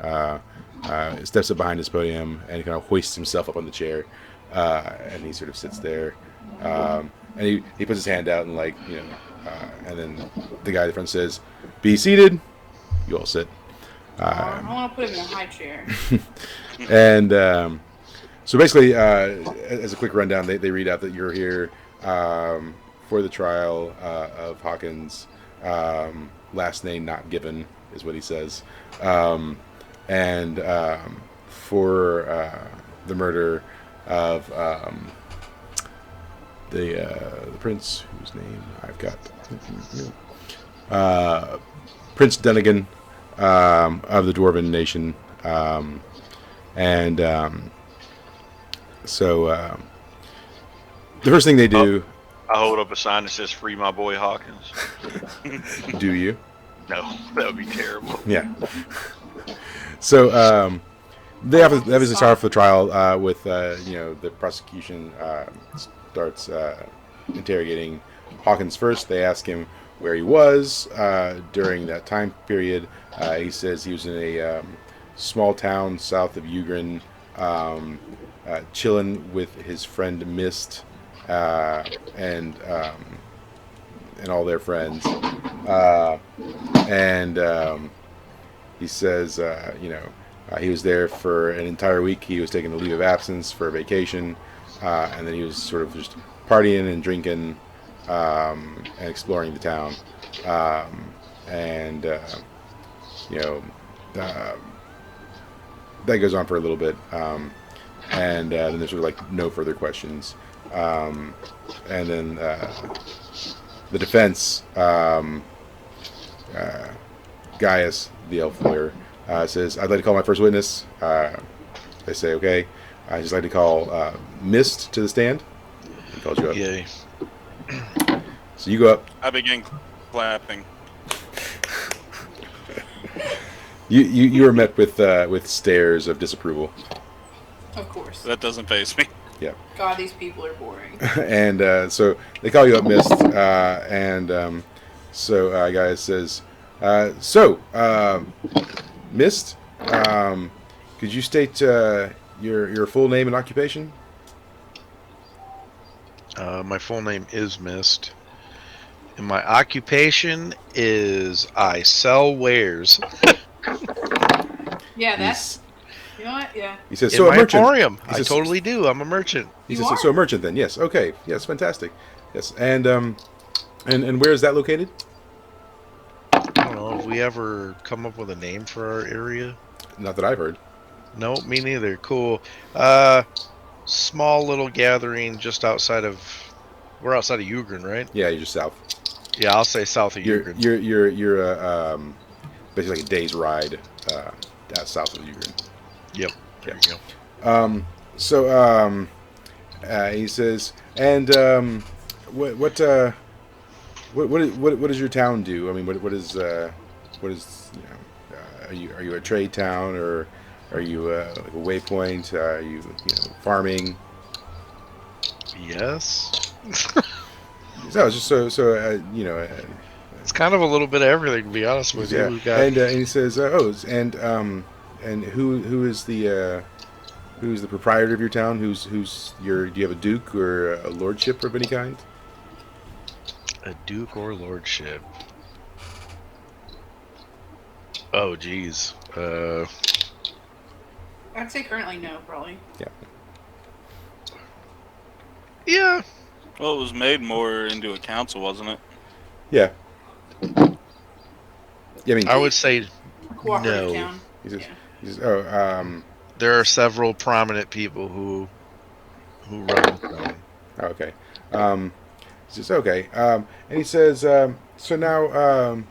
Steps up behind his podium and kind of hoists himself up on the chair, and he sort of sits there. And he puts his hand out and and then the guy at the front says, "Be seated." You all sit. I want to put him in a high chair. And so basically, as a quick rundown, they read out that you're here for the trial of Hawkins. Last name not given is what he says. And for the murder of the prince, whose name I've got, Prince Dunnigan of the Dwarven Nation, so the first thing they do. I hold up a sign that says "Free my boy Hawkins." Do you? No, that would be terrible. Yeah. So They obviously start off the trial with the prosecution starts interrogating Hawkins first. They ask him where he was during that time period. He says he was in a small town south of Ugrin, chilling with his friend Mist and all their friends. He says, he was there for an entire week. He was taking a leave of absence for a vacation, and then he was sort of just partying and drinking and exploring the town. That goes on for a little bit, and then there's sort of like no further questions. And then the defense, Gaius, the elf lawyer, says, "I'd like to call my first witness." They say, "Okay." I'd just like to call Mist to the stand. He calls you up. Yay. So you go up. I begin clapping. You were met with stares of disapproval. Of course. That doesn't faze me. Yeah. God, these people are boring. And so they call you up, Mist, so Gaius says, Mist, could you state your full name and occupation? My full name is Mist. And my occupation is I sell wares. Yeah, that's... You know what? Yeah. He says, In so a my merchant. emporium. He says, I totally do. I'm a merchant. He You says, are? so a merchant then. Yes. Okay. Yes. Fantastic. Yes. And where is that located? I don't know. Have we ever come up with a name for our area? Not that I've heard. No, me neither. Cool. Small little gathering just outside of... We're outside of Ugrin, right? Yeah, you're just south. Yeah, I'll say south of You're Ugrin. basically like a day's ride south of Ugrin. Yep. There you go. He says, and what does your town do? I mean, what is are you a trade town, or are you like a waypoint? Are you farming? Yes. So it's just It's kind of a little bit of everything, to be honest with you. yeah. We've got... And he says, and who is the proprietor of your town? Do you have a duke or a lordship of any kind? A duke or lordship? Oh, geez. I'd say currently no, probably. Yeah. Well, it was made more into a council, wasn't it? Yeah. Yeah, I mean, I would say Cooperative no. town. he says, Yeah. he says, There are several prominent people who run the town. okay. He says, okay. And he says, so now,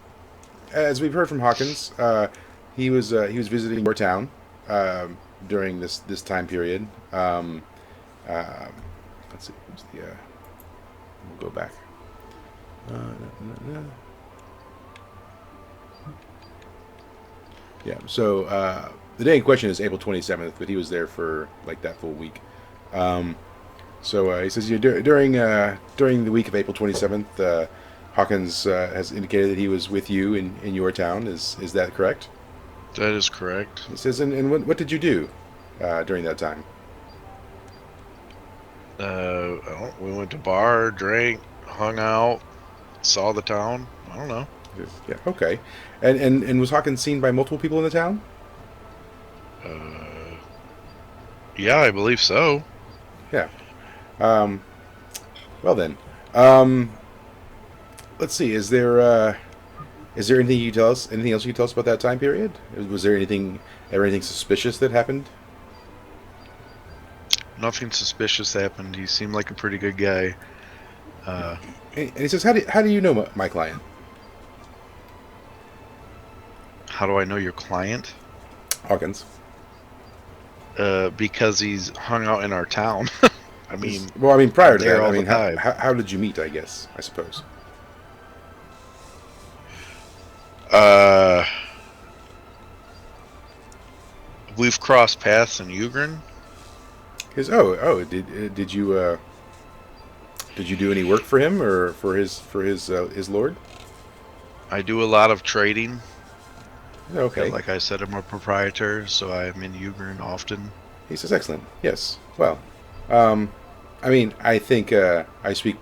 as we've heard from Hawkins, he was visiting your town during this time period. Let's see. We'll go back. Yeah. So the day in question is April 27th, but he was there for like that full week. So he says during the week of April 27th, Hawkins has indicated that he was with you in your town. Is that correct? That is correct. He says, and what did you do during that time? We went to bar, drank, hung out, saw the town. I don't know. Yeah. Okay. And was Hawkins seen by multiple people in the town? Yeah, I believe so. Yeah. Well then, let's see. Is there anything you tell us? Anything else you can tell us about that time period? Was there anything suspicious that happened? Nothing suspicious happened. He seemed like a pretty good guy. And he says, "How do you know my client?" How do I know your client? Hawkins. Because he's hung out in our town. I mean, prior to there that, all I mean, the time. how did you meet? I suppose. We we've crossed paths in Ugrin. Did you do any work for him or for his lord? I do a lot of trading. Okay. Like I said, I'm a proprietor, so I'm in Ugrin often. He says, excellent. Yes. Well, I mean, I think I speak,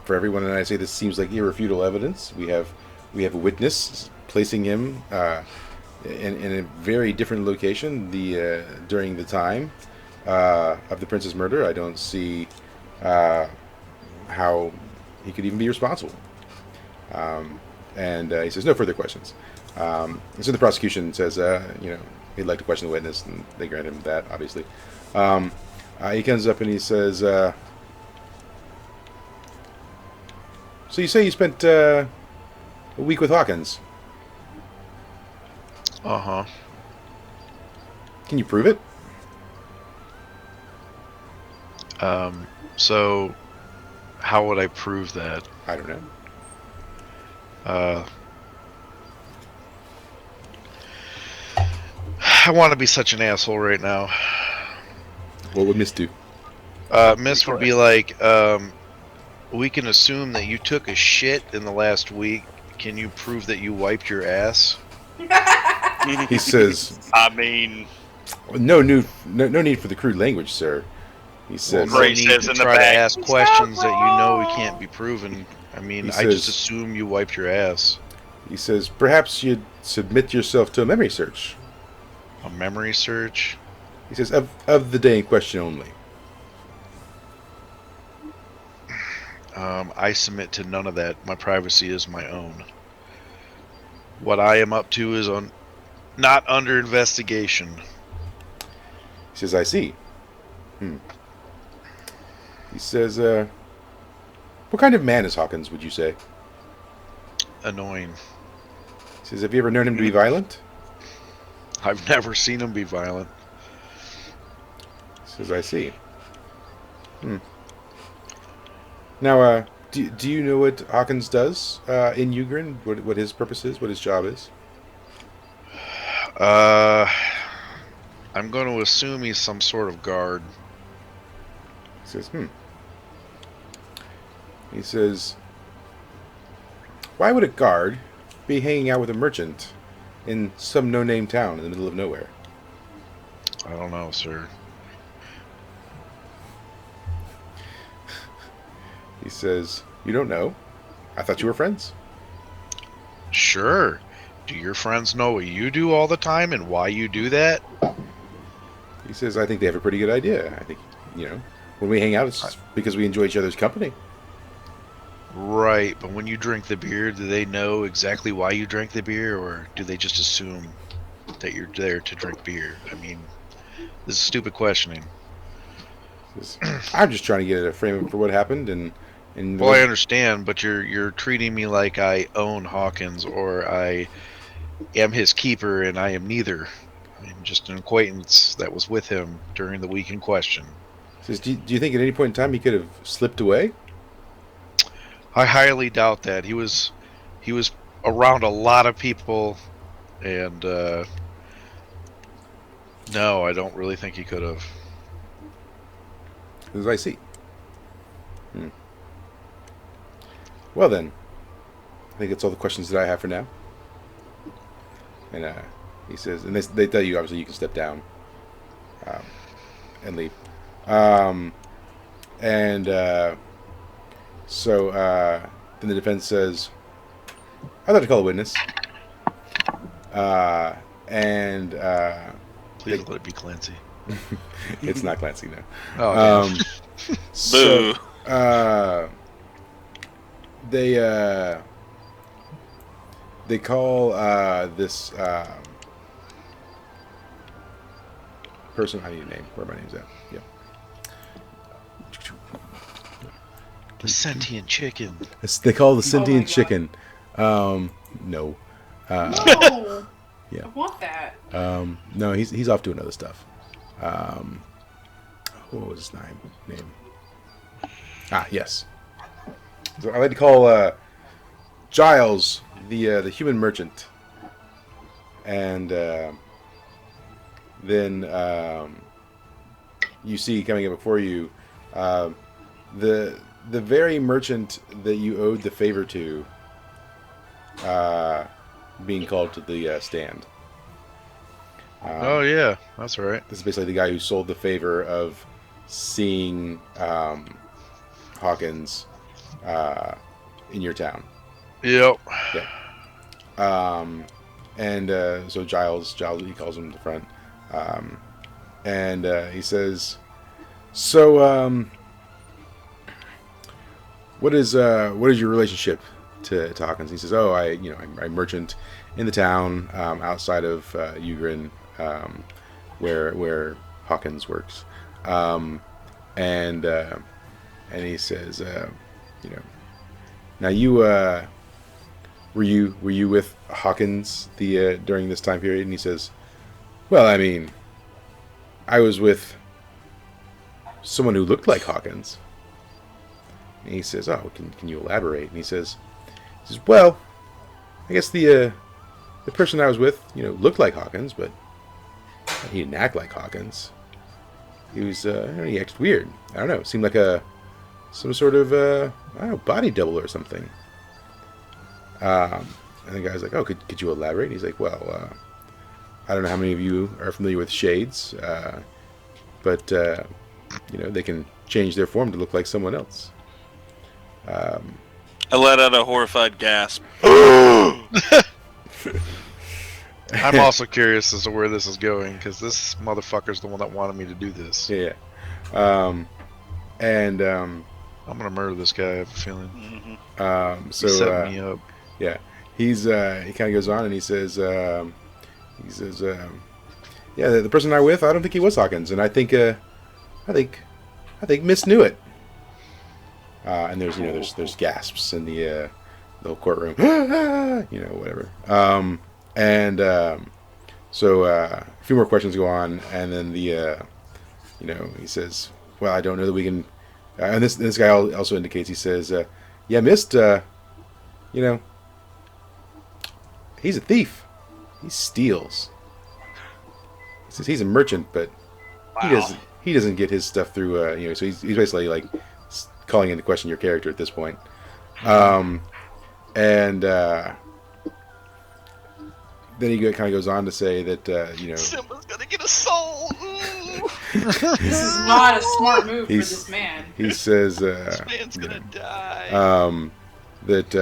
for everyone, and I say this seems like irrefutable evidence. We have a witness placing him in a very different location during the time of the prince's murder. I don't see how he could even be responsible. And he says, no further questions. So the prosecution says, he'd like to question the witness, and they grant him that, obviously. He comes up and he says, so you say you spent a week with Hawkins? Uh-huh. Can you prove it? So how would I prove that? I don't know. I want to be such an asshole right now. What would Miss do? Miss would be like, we can assume that you took a shit in the last week. Can you prove that you wiped your ass? He says, I mean, no need for the crude language, sir. He says, Well, no Ray need says to in the try to back, ask questions that you know we can't be proven. I mean, He I just says- assume you wiped your ass. he says, perhaps you'd submit yourself to a memory search. A memory search? He says, of the day in question only. I submit to none of that. My privacy is my own. What I am up to is not under investigation. He says, I see. He says, what kind of man is Hawkins, would you say? Annoying. He says, have you ever known him to be violent? I've never seen him be violent. He says, I see. Now, do you know what Hawkins does in Ugrin? What his purpose is? What his job is? I'm going to assume he's some sort of guard. He says, He says, why would a guard be hanging out with a merchant in some no-name town in the middle of nowhere? I don't know, sir. He says, you don't know? I thought you were friends. Sure. Do your friends know what you do all the time and why you do that? He says, I think they have a pretty good idea. I think, when we hang out, it's because we enjoy each other's company. Right, but when you drink the beer, do they know exactly why you drank the beer, or do they just assume that you're there to drink beer? I mean, this is stupid questioning. He says, I'm just trying to get a frame for what happened, and Well, I understand, but you're treating me like I own Hawkins, or I am his keeper, and I am neither. I'm just an acquaintance that was with him during the week in question. He says, do you think at any point in time he could have slipped away? I highly doubt that. He was around a lot of people, and no, I don't really think he could have. As I see. Well then, I think that's all the questions that I have for now. And he says, and they tell you obviously you can step down and leave. So then the defense says, I'd like to call a witness. Please let it be Clancy. It's not Clancy now. Oh, boo. They call this person. I need a name. Where my name's at? Yeah. the sentient chicken. They call the my sentient God. chicken. No. No. Yeah. I want that. No, he's off doing other stuff. What was his name? Yes. So I like to call Giles the human merchant, and then you see coming up before you the very merchant that you owed the favor to being called to the stand. Oh yeah, that's right. This is basically the guy who sold the favor of seeing Hawkins in your town. Yep. Yeah. And so Giles, he calls him to the front, and he says, "So, what is your relationship to Hawkins?" He says, "Oh, I'm a merchant in the town outside of Ugrin, where Hawkins works." And he says, now you were you with Hawkins during this time period? And he says, "Well, I mean, I was with someone who looked like Hawkins." And he says, "Oh, can you elaborate?" And he says, "Well, I guess the person I was with, looked like Hawkins, but he didn't act like Hawkins. He was, he acted weird. I don't know. It seemed like some sort of, I don't know, body double or something." And the guy's like, "Oh, could you elaborate?" And he's like, "Well, I don't know how many of you are familiar with shades, but they can change their form to look like someone else." I let out a horrified gasp. I'm also curious as to where this is going, because this motherfucker's the one that wanted me to do this. Yeah. I'm gonna murder this guy, I have a feeling. So He set me up. yeah, he kind of goes on and he says, yeah, the person I'm with, I don't think he was Hawkins, and I think Miss knew it. And there's gasps in the whole courtroom, whatever. So a few more questions go on, and then he says, "Well, I don't know that we can." And this guy also indicates, he says, "Yeah, Mist, he's a thief. He steals." He says he's a merchant, but he doesn't get his stuff through. So he's basically like calling into question your character at this point. Then he kind of goes on to say that Simba's gonna get a soul. This is not a smart move for this man. He says This man's gonna die. That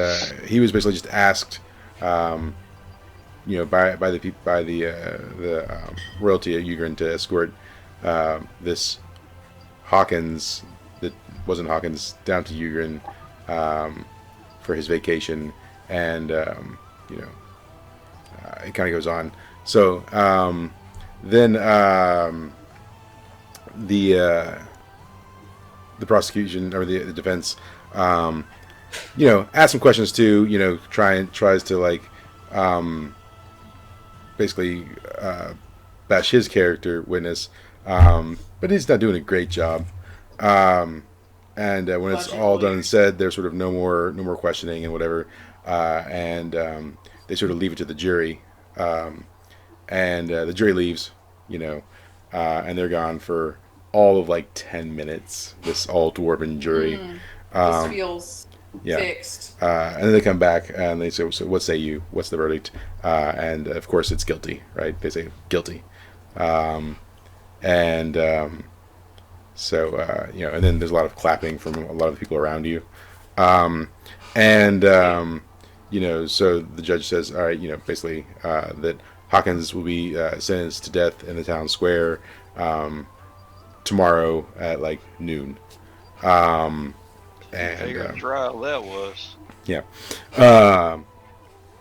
he was basically just asked, by the royalty of Ugrin to escort this Hawkins that wasn't Hawkins down to Ugrin for his vacation, and it kind of goes on. So then the prosecution or the defense, asks some questions too. Tries to like basically bash his character witness, but he's not doing a great job. And when it's all done and said, there's sort of no more questioning and whatever, and they sort of leave it to the jury, and the jury leaves, and they're gone for all of like 10 minutes. This all dwarven jury. This feels fixed. And then they come back and they say, "So what say you? What's the verdict?" And of course it's guilty, right? They say guilty. So and then there's a lot of clapping from a lot of the people around you. So the judge says, all right, basically that Hawkins will be sentenced to death in the town square tomorrow at like noon. Bigger trial that was. Yeah.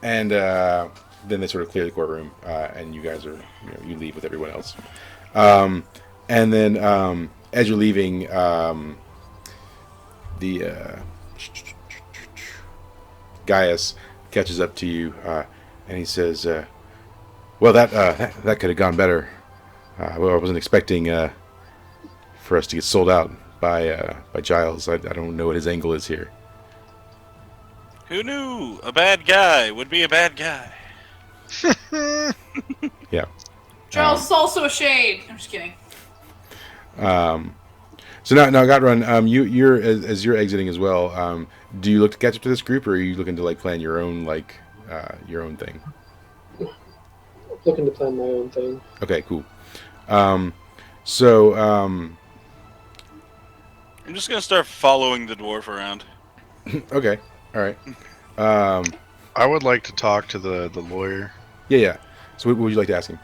Then they sort of clear the courtroom, and you guys are, you leave with everyone else. And then as you're leaving, the Gaius catches up to you, and he says, "Well, that could have gone better. Well, I wasn't expecting for us to get sold out by Giles. I don't know what his angle is here." Who knew a bad guy would be a bad guy? Yeah. Charles is also a shade. I'm just kidding. So now, Godrun, you're as you're exiting as well. Do you look to catch up to this group, or are you looking to like plan your own thing? Looking to plan my own thing. Okay, cool. So I'm just gonna start following the dwarf around. okay, all right. I would like to talk to the lawyer. Yeah. So what would you like to ask him?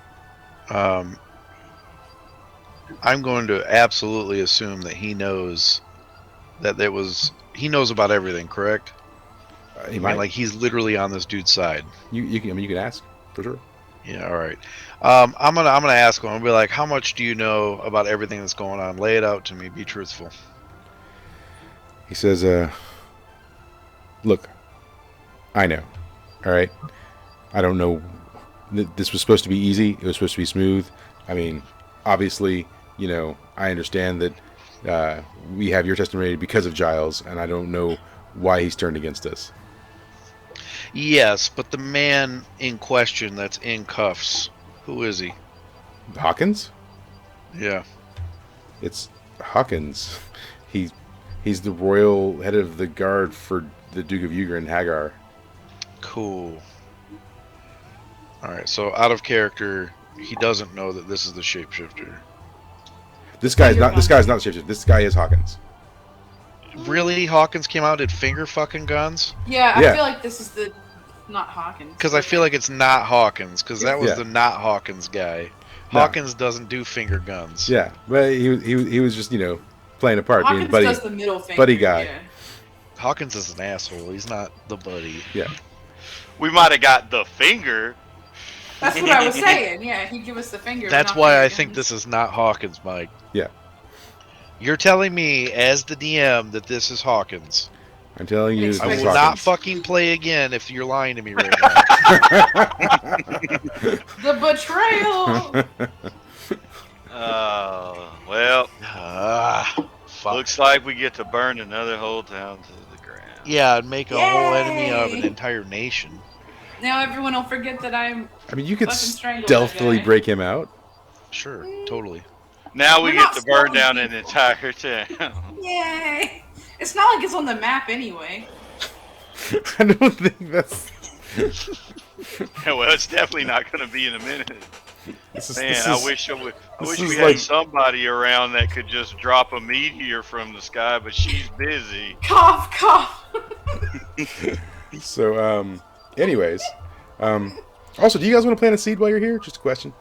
I'm going to absolutely assume that he knows he knows about everything, correct? He might. Like he's literally on this dude's side. You can ask for sure. Yeah, all right. I'm gonna ask him. I'll be like, how much do you know about everything that's going on? Lay it out to me. Be truthful. He says, "Look, I know. All right. I don't know. This was supposed to be easy. It was supposed to be smooth. I mean, obviously, I understand that we have your testimony because of Giles, and I don't know why he's turned against us." Yes, but the man in question that's in cuffs, who is he? Hawkins? Yeah. It's Hawkins. He's the royal head of the guard for the Duke of Uger and Hagar. Cool. All right, so out of character, he doesn't know that this is the shapeshifter. This guy's not the shapeshifter. This guy is Hawkins. Really? Hawkins came out and did finger fucking guns? Yeah, I feel like this is not Hawkins. Because I feel like it's not Hawkins, because that was Yeah. the not Hawkins guy. No. Hawkins doesn't do finger guns. Yeah, but he was just playing a part, Hawkins being does the middle finger. buddy guy. Yeah. Hawkins is an asshole. He's not the buddy. Yeah. We might have got the finger. That's what I was saying. Yeah, he'd give us the finger. That's not why finger I guns. think this is not Hawkins, Mike. Yeah. You're telling me, as the DM, that this is Hawkins. I'm telling you, this I is will not Hawkins. fucking play again if you're lying to me right now. The betrayal. Well, Fuck. looks like we get to burn another whole town to the ground. Yeah, and make a whole enemy of an Yay! entire nation. Now everyone will forget that I'm. I mean, you could Fucking strangle that stealthily guy. break him out. Sure, totally. Now we We're get not to burn stalking down people. an entire town. Yay! It's not like it's on the map anyway. I don't think that's. Well, it's definitely not going to be in a minute. Man, I wish this we is had like- somebody around that could just drop a meteor from the sky, but she's busy. Cough, cough. So, anyways, also, do you guys want to plant a seed while you're here? Just a question.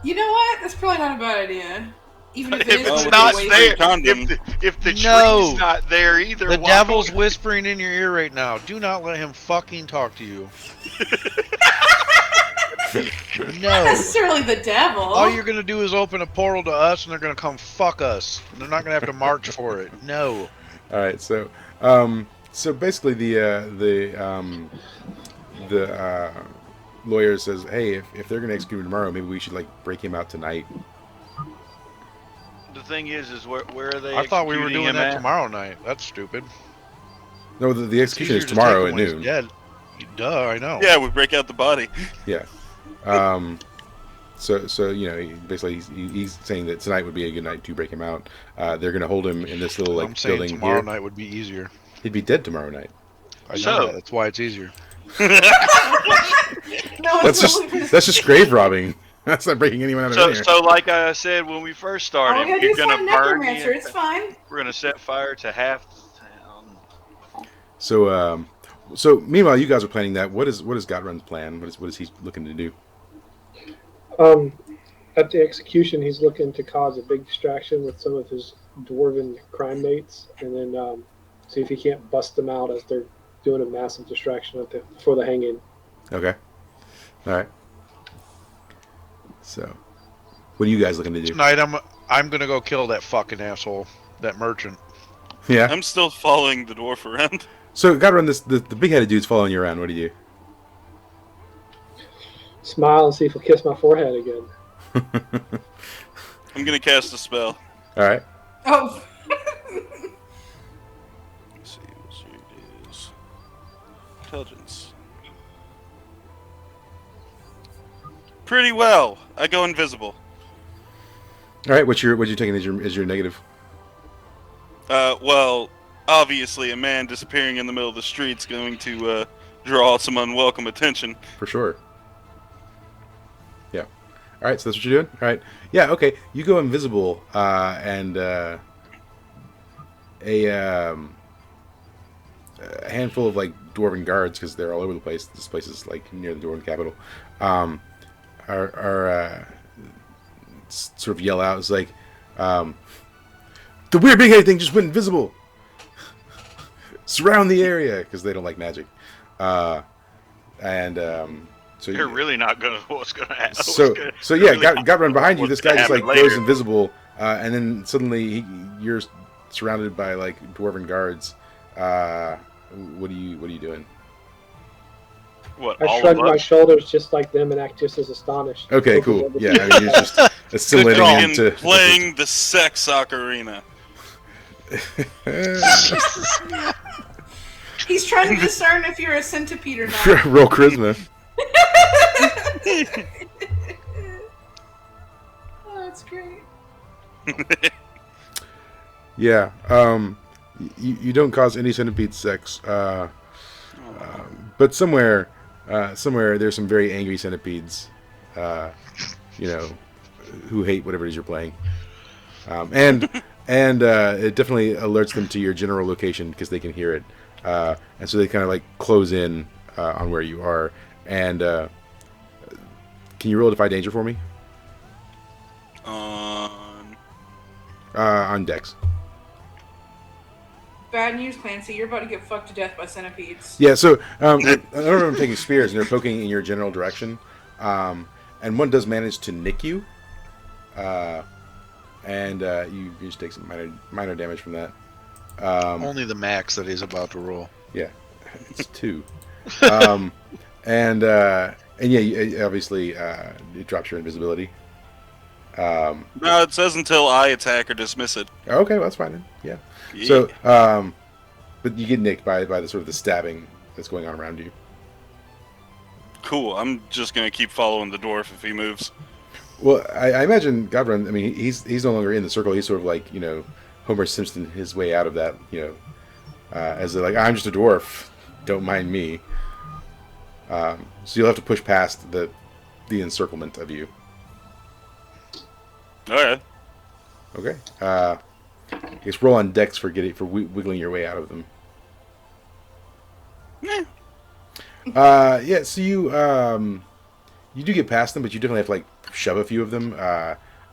You know what? That's probably not a bad idea. Even if it If is it's gonna not be there, Condom. if the No. tree's not there either, The why devil's would- whispering in your ear right now. Do not let him fucking talk to you. Not No. necessarily the devil. All you're gonna do is open a portal to us, and they're gonna come fuck us. They're not gonna have to march for it. No. All right, so basically the lawyer says, hey, if they're going to execute him tomorrow, maybe we should break him out tonight. The thing is where are they? I thought we were executing doing him that at? tomorrow night. That's stupid. No, the execution is Easier to tomorrow take at him when he's noon. Dead. Duh, I know. Yeah, we break out the body. Yeah. So basically he's saying that tonight would be a good night to break him out. They're going to hold him in this little I'm saying building tomorrow here. night would be easier. He'd be dead tomorrow night. I know So- that. That's why it's easier. No, That's just grave robbing. That's not breaking anyone out of So, here. so like I said when we first All started, we gotta do we're is gonna find burn necromancer. It's fine. we're gonna set fire to half the town. So meanwhile, you guys are planning that. What is Godrun's plan? What is he looking to do? At the execution, he's looking to cause a big distraction with some of his dwarven crime mates, and then see if he can't bust them out as they're doing a massive distraction for the hanging. Okay. All right. So, what are you guys looking to do? Tonight I'm gonna go kill that fucking asshole, that merchant. Yeah. I'm still following the dwarf around. So, Godrun, the big-headed dude's following you around. What do you do? Smile and see if he'll kiss my forehead again. I'm gonna cast a spell. All right. Oh. Let's see, it is intelligence. Pretty well. I go invisible. All right, what you taking as your negative? Well, obviously, a man disappearing in the middle of the street's going to draw some unwelcome attention. For sure. Yeah. All right, so that's what you're doing. All right. Yeah. Okay. You go invisible, and a handful of like dwarven guards, because they're all over the place. This place is like near the dwarven capital. Are sort of yell out. It's like, the weird big-headed thing just went invisible. Surround the area, because they don't like magic. So They're really not gonna. What's gonna happen? So yeah, got run behind you. This guy just like goes invisible, and then suddenly you're surrounded by like dwarven guards. What are you doing? What? I shrug my shoulders just like them and act just as astonished. Okay, cool. Yeah, I mean, you're just assimilating into playing the sex ocarina. He's trying to discern if you're a centipede or not. Roll charisma. Oh, that's great. Yeah. You don't cause any centipede sex. But somewhere there's some very angry centipedes, who hate whatever it is you're playing. And it definitely alerts them to your general location because they can hear it. And so they kind of like close in on where you are. And can you roll Defy Danger for me? On Dex. Bad news, Clancy. You're about to get fucked to death by centipedes. Yeah, so I don't remember taking spears, and they're poking in your general direction. And one does manage to nick you. And you just take some minor damage from that. Only the max that he's about to roll. Yeah, it's 2. And yeah, obviously it drops your invisibility. No, it says until I attack or dismiss it. Okay, well, that's fine then. Yeah. Yeah. So, but you get nicked by the sort of the stabbing that's going on around you. Cool. I'm just gonna keep following the dwarf if he moves. Well, I imagine Godrun. I mean, he's no longer in the circle. He's sort of like Homer Simpson his way out of that. As like, I'm just a dwarf. Don't mind me. So you'll have to push past the encirclement of you. Alright. Okay. I guess roll on Dex for wiggling your way out of them. Yeah. Yeah. So you do get past them, but you definitely have to like shove a few of them,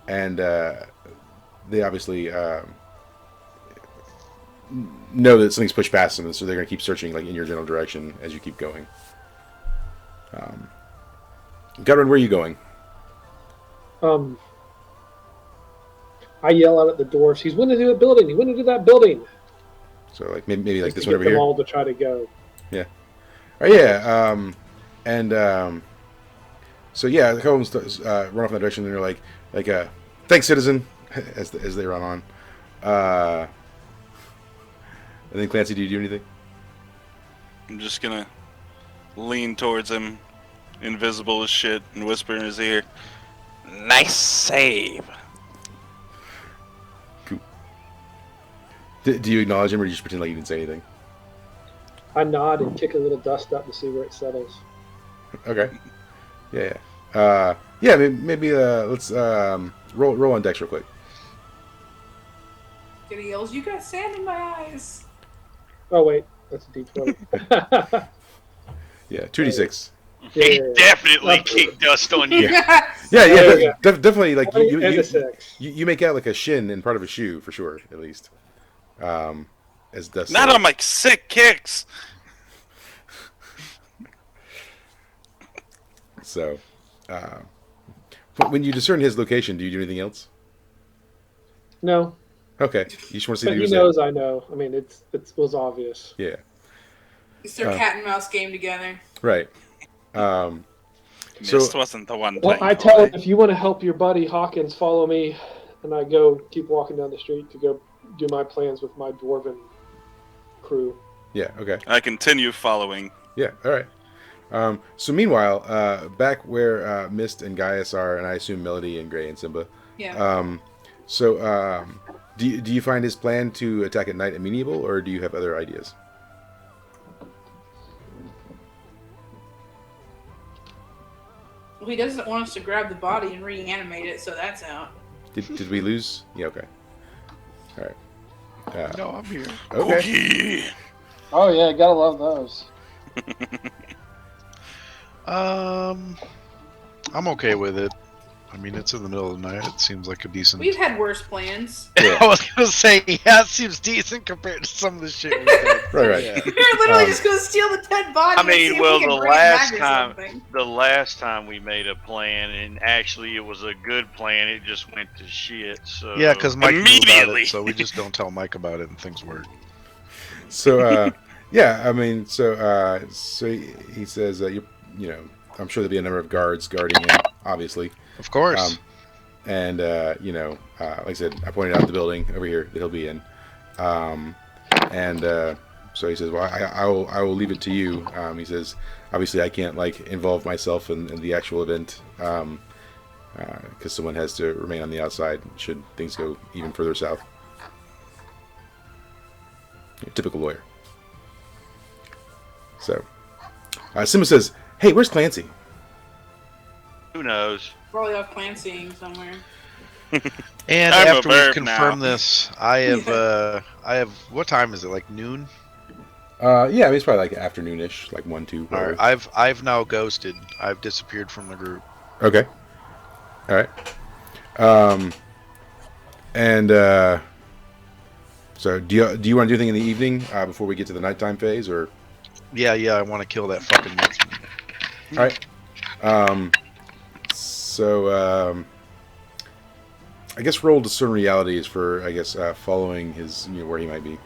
and they obviously know that something's pushed past them, and so they're going to keep searching like in your general direction as you keep going. Gudrun, where are you going? I yell out at the dwarves. He's went into a building. He went into that building. So like maybe like Just this to one get over them here. all to try to go. Yeah. Oh yeah. So yeah, the Coens run off in that direction, and they're like, thanks, citizen, as they run on. And then Clancy, do you do anything? I'm just gonna lean towards him, invisible as shit, and whisper in his ear, "Nice save." Cool. Do you acknowledge him, or do you just pretend like you didn't say anything? I nod and kick a little dust up to see where it settles. Okay. Yeah. Yeah. Maybe let's roll on Dex real quick. And he yells, "You got sand in my eyes!" Oh wait, that's a D20. Yeah, 2d6. He definitely kicked dust on you. Yeah. Definitely. Like And a 6. you make out like a shin and part of a shoe for sure, at least. As dust. Not on my sick kicks. So, when you discern his location, do you do anything else? No, Okay, you just want to see but what he he was knows I know. I mean, it was obvious. Yeah, It's their cat and mouse game together. right. Mist wasn't the one. Well, I tell him, if you want to help your buddy Hawkins, follow me, and I keep walking down the street to go do my plans with my dwarven crew. Yeah. Okay. I continue following. Yeah. All right. So meanwhile, back where Mist and Gaius are, and I assume Melody and Gray and Simba. Yeah. Do you find his plan to attack at night amenable, or do you have other ideas? Well, he doesn't want us to grab the body and reanimate it, so that's out. Did we lose? Yeah. Okay. All right. No, I'm here. Okay. Oh yeah, gotta love those. I'm okay with it. I mean, it's in the middle of the night. It seems like a decent. We've had worse plans. Yeah. I was gonna say, yeah, it seems decent compared to some of the shit we've done. Right. Yeah. We're literally just gonna steal the dead body. I and see mean, if well, we can the bring it last back or time, something. we made a plan, and actually it was a good plan. It just went to shit. So Yeah, because Mike knew about Immediately. it, so we just don't tell Mike about it, and things work. So yeah, I mean, so he says you know, I'm sure there'll be a number of guards guarding him, obviously. Of course. And you know, like I said, I pointed out the building over here that he'll be in. So he says, well, I will leave it to you. He says, obviously I can't like involve myself in the actual event because someone has to remain on the outside should things go even further south. Typical lawyer. So Simba says, hey, where's Clancy? who knows? Probably off Clancying somewhere. And I'm a after we verb confirm now. this, I have. What time is it? Like noon? Yeah, I mean, it's probably like afternoonish, like 1, 2. All whatever. right. I've now ghosted. I've disappeared from the group. Okay. All right. So do you want to do anything in the evening before we get to the nighttime phase, or? Yeah. I want to kill that fucking monster. All right. I guess roll discern realities for following his where he might be.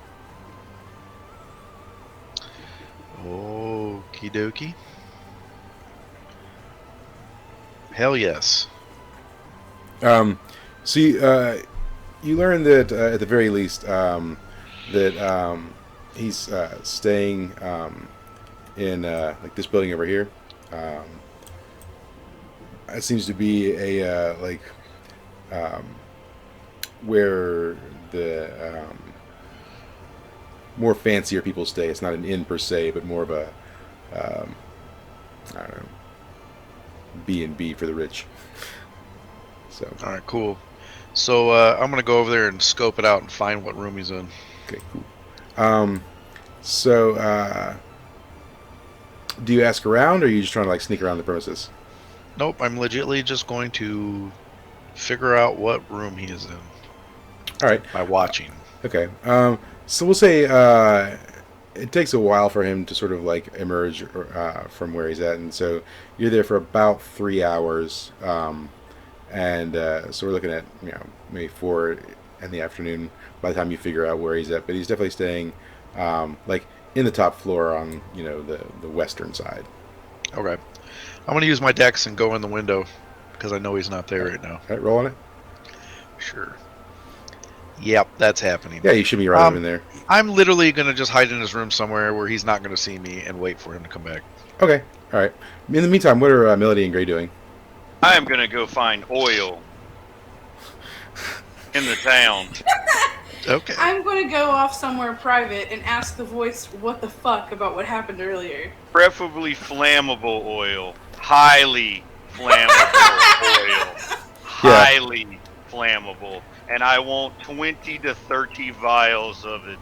Okie dokie. Hell yes. See, you learn that at the very least that he's staying in like this building over here. It seems to be a where the more fancier people stay. It's not an inn per se, but more of a I don't know, B&B for the rich. So All right, cool. So I'm gonna go over there and scope it out and find what room he's in. okay, cool. Do you ask around, or are you just trying to like sneak around the premises? Nope, I'm legitly just going to figure out what room he is in All right. by watching. Okay. So we'll say it takes a while for him to sort of like emerge from where he's at, and so you're there for about 3 hours, so we're looking at maybe 4 in the afternoon by the time you figure out where he's at. But he's definitely staying like in the top floor on the western side. Okay. I'm gonna use my dex and go in the window because I know he's not there right now. All right, roll on it. Sure. Yep, that's happening. Yeah, you should be right over in there. I'm literally gonna just hide in his room somewhere where he's not gonna see me and wait for him to come back. Okay. All right. In the meantime, what are Melody and Gray doing? I am gonna go find oil in the town. Okay. I'm going to go off somewhere private and ask the voice what the fuck about what happened earlier. Preferably flammable oil. Highly flammable oil. Highly flammable. And I want 20 to 30 vials of it.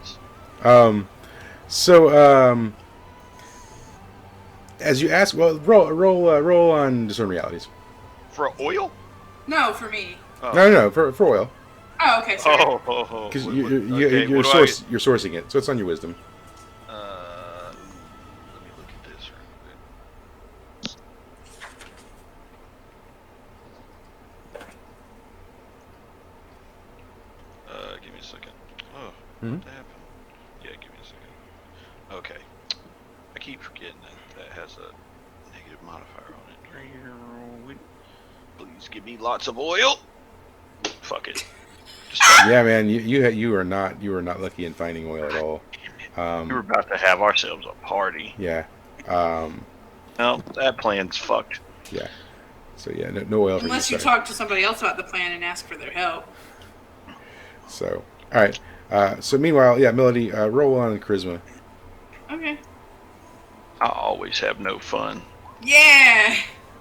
As you ask, well, roll on discern realities. For oil? No, for me. Oh. No, for oil. Oh, okay, sorry. Because Okay, you're what do you're sourcing it, so it's on your wisdom. let me look at this real quick. Give me a second. Oh, Mhm. what happened? Yeah, give me a second. Okay. I keep forgetting that has a negative modifier on it. Please give me lots of oil. Fuck it. Yeah, man, you are not lucky in finding oil at all. We were about to have ourselves a party. Yeah. Well, that plan's fucked. Yeah. So yeah, no oil for Unless you sorry. talk to somebody else about the plan and ask for their help. So all right. So meanwhile, yeah, Melody, roll on charisma. Okay. I always have no fun. Yeah.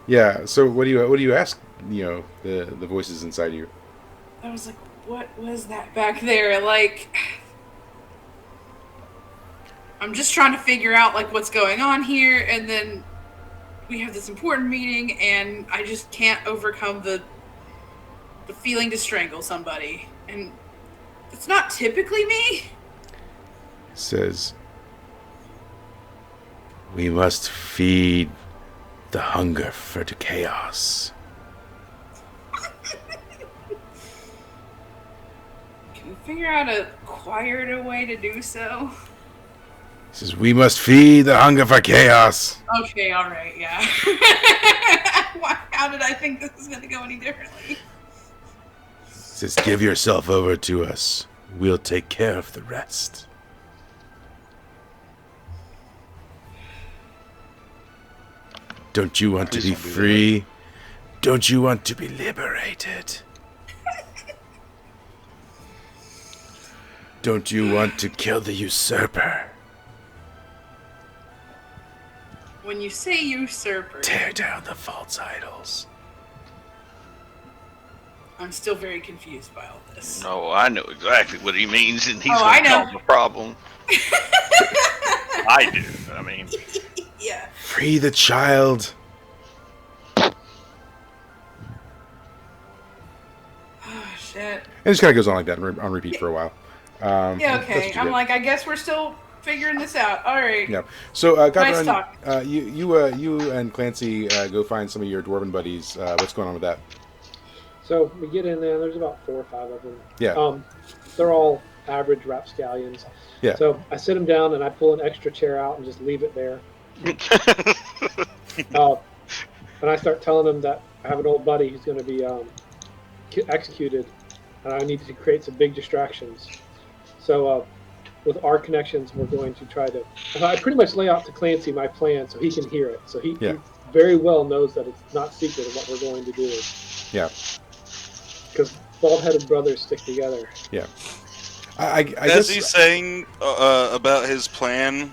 Yeah. So what do you ask? The voices inside you. I was like, what was that back there? Like, I'm just trying to figure out like what's going on here, and then we have this important meeting, and I just can't overcome the feeling to strangle somebody, and it's not typically me. Says, we must feed the hunger for the chaos. Can we figure out a quieter way to do so? Says, we must feed the hunger for chaos. Okay, alright, yeah. How did I think this was going to go any differently? Says, give yourself over to us. We'll take care of the rest. Don't you want to be free? Don't you want to be liberated? Don't you want to kill the usurper? When you say usurper, Tear down the false idols. I'm still very confused by all this. No, I know exactly what he means, and he's I going to know. cause a problem. I do. I mean, Yeah. Free the child. Oh, shit. And it just kind of goes on like that on repeat for a while. Yeah, that's okay. what you I'm get. like, I guess we're still figuring this out. All right. Yeah. So, Nice Godrun, talk. you and Clancy go find some of your dwarven buddies. What's going on with that? So we get in there. There's about 4 or 5 of them. Yeah. They're all average rapscallions. Yeah. So I sit them down and I pull an extra chair out and just leave it there. And I start telling them that I have an old buddy who's going to be executed, and I need to create some big distractions. So with our connections, we're going to try to. I pretty much lay out to Clancy my plan so he can hear it. So he very well knows that it's not secret of what we're going to do. Yeah. Because bald-headed brothers stick together. Yeah. I As guess he's saying about his plan,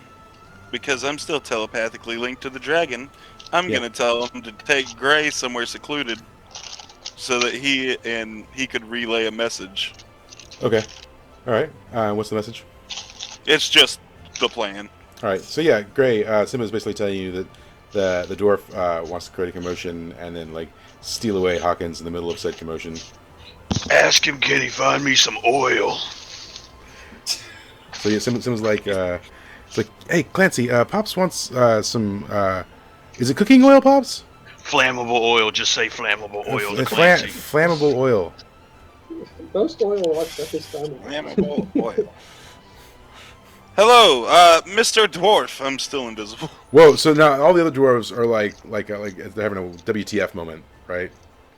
because I'm still telepathically linked to the dragon, I'm Yeah. gonna tell him to take Gray somewhere secluded, so that he could relay a message. Okay. All right. What's the message? It's just the plan. All right. So yeah, Gray. Simba's basically telling you that the dwarf wants to create a commotion and then like steal away Hawkins in the middle of said commotion. ask him, can he find me some oil? So yeah, Simba's like, it's like, hey Clancy, Pops wants some. Is it cooking oil, Pops? Flammable oil. Just say flammable oil to Clancy. Flammable oil. Most oil watch at this time. Flammable oil. Hello, Mr. Dwarf. I'm still invisible. Whoa! So now all the other dwarves are like they're having a WTF moment, right?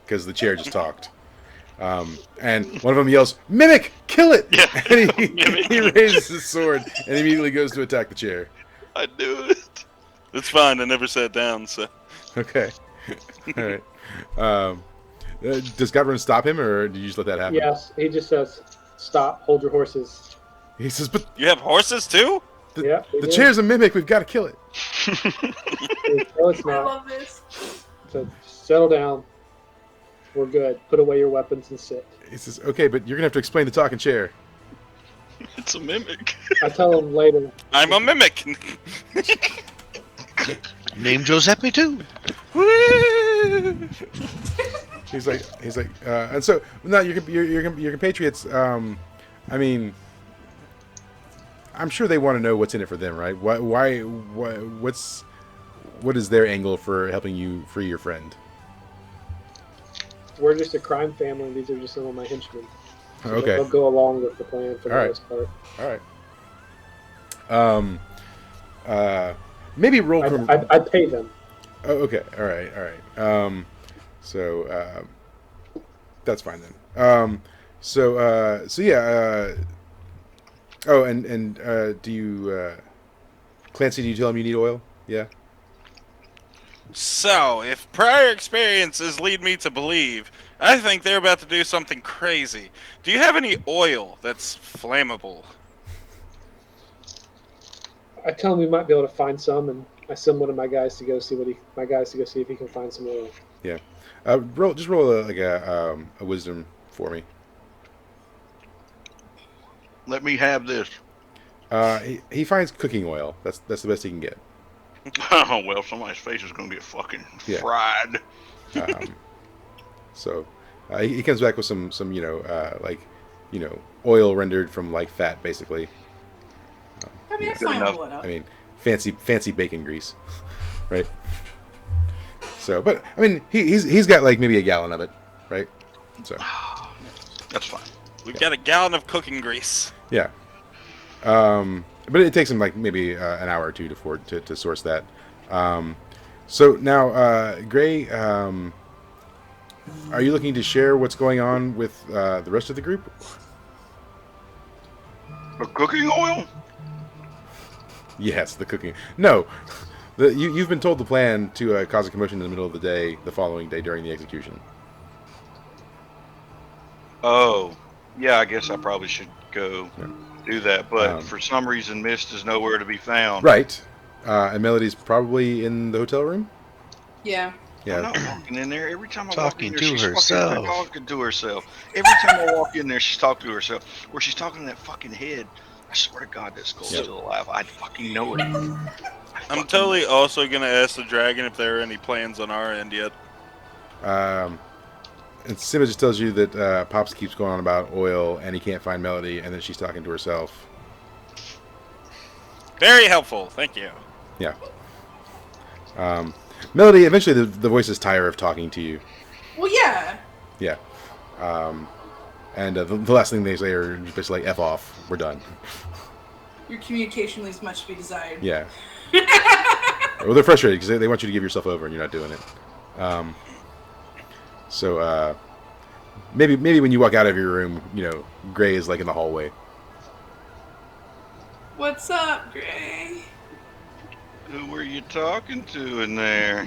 Because the chair just talked. And one of them yells, "Mimic! Kill it!" Yeah. And he raises his sword and immediately goes to attack the chair. I knew it. It's fine. I never sat down, so. Okay. All right. Does Godrun stop him, or did you just let that happen? Yes, he just says, "Stop! Hold your horses." He says, "But You have horses too? Yeah, the chair's a mimic. We've got to kill it." No, it's I not. love this. So settle down. We're good. Put away your weapons and sit. He says, "Okay, but you're gonna have to explain the talking chair." It's a mimic. I tell him later. I'm a mimic. Name Giuseppe too. He's like, and so now your compatriots. I mean, I'm sure they want to know what's in it for them, right? What is their angle for helping you free your friend? We're just a crime family. These are just some of my henchmen. So Okay. They'll go along with the plan for the All right. most part. All right. Maybe roll. I pay them. Oh, okay. All right. So that's fine then. So yeah. Oh, and do you, Clancy? Do you tell him you need oil? Yeah. So, if prior experiences lead me to believe, I think they're about to do something crazy. Do you have any oil that's flammable? I tell him we might be able to find some, and I send one of my guys to go see if he can find some oil. Yeah. Roll a wisdom for me. Let me have this. He finds cooking oil. That's the best he can get. Oh well, somebody's face is gonna get fucking Yeah. fried. So he comes back with some oil rendered from like fat, basically. I mean, it's Good fine. enough. Pull it up. I mean, fancy bacon grease, right? So, but I mean, he's got like maybe a gallon of it, right? So That's fine. We've got a gallon of cooking grease. yeah. But it takes him like maybe an hour or two to source that. So now, Gray, are you looking to share what's going on with the rest of the group? The cooking oil? Yes, the cooking. No, you've been told the plan to cause a commotion in the middle of the day, the following day during the execution. Oh, yeah. I guess I probably should go Yeah. do that. But Um, for some reason, Mist is nowhere to be found. Right. And Melody's probably in the hotel room. Yeah. I'm Yeah. not walking in there. Every time I walk Talking in there, to she's herself. fucking talking to herself. Every time I walk in there, she's talking to herself. Or she's talking to that fucking head. I swear to God, that skull's Yep. still alive. I fucking know it. I'm totally also gonna ask the dragon if there are any plans on our end yet. And Simba just tells you that Pops keeps going on about oil and he can't find Melody, and then she's talking to herself. Very helpful. Thank you. Yeah. Melody, eventually the voices tire of talking to you. Well, yeah. Yeah. And the last thing they say are just basically like, F off, we're done. Your communication leaves much to be desired. Yeah. Well, they're frustrated because they want you to give yourself over and you're not doing it. So maybe when you walk out of your room, Gray is like in the hallway. What's up, Gray? Who were you talking to in there?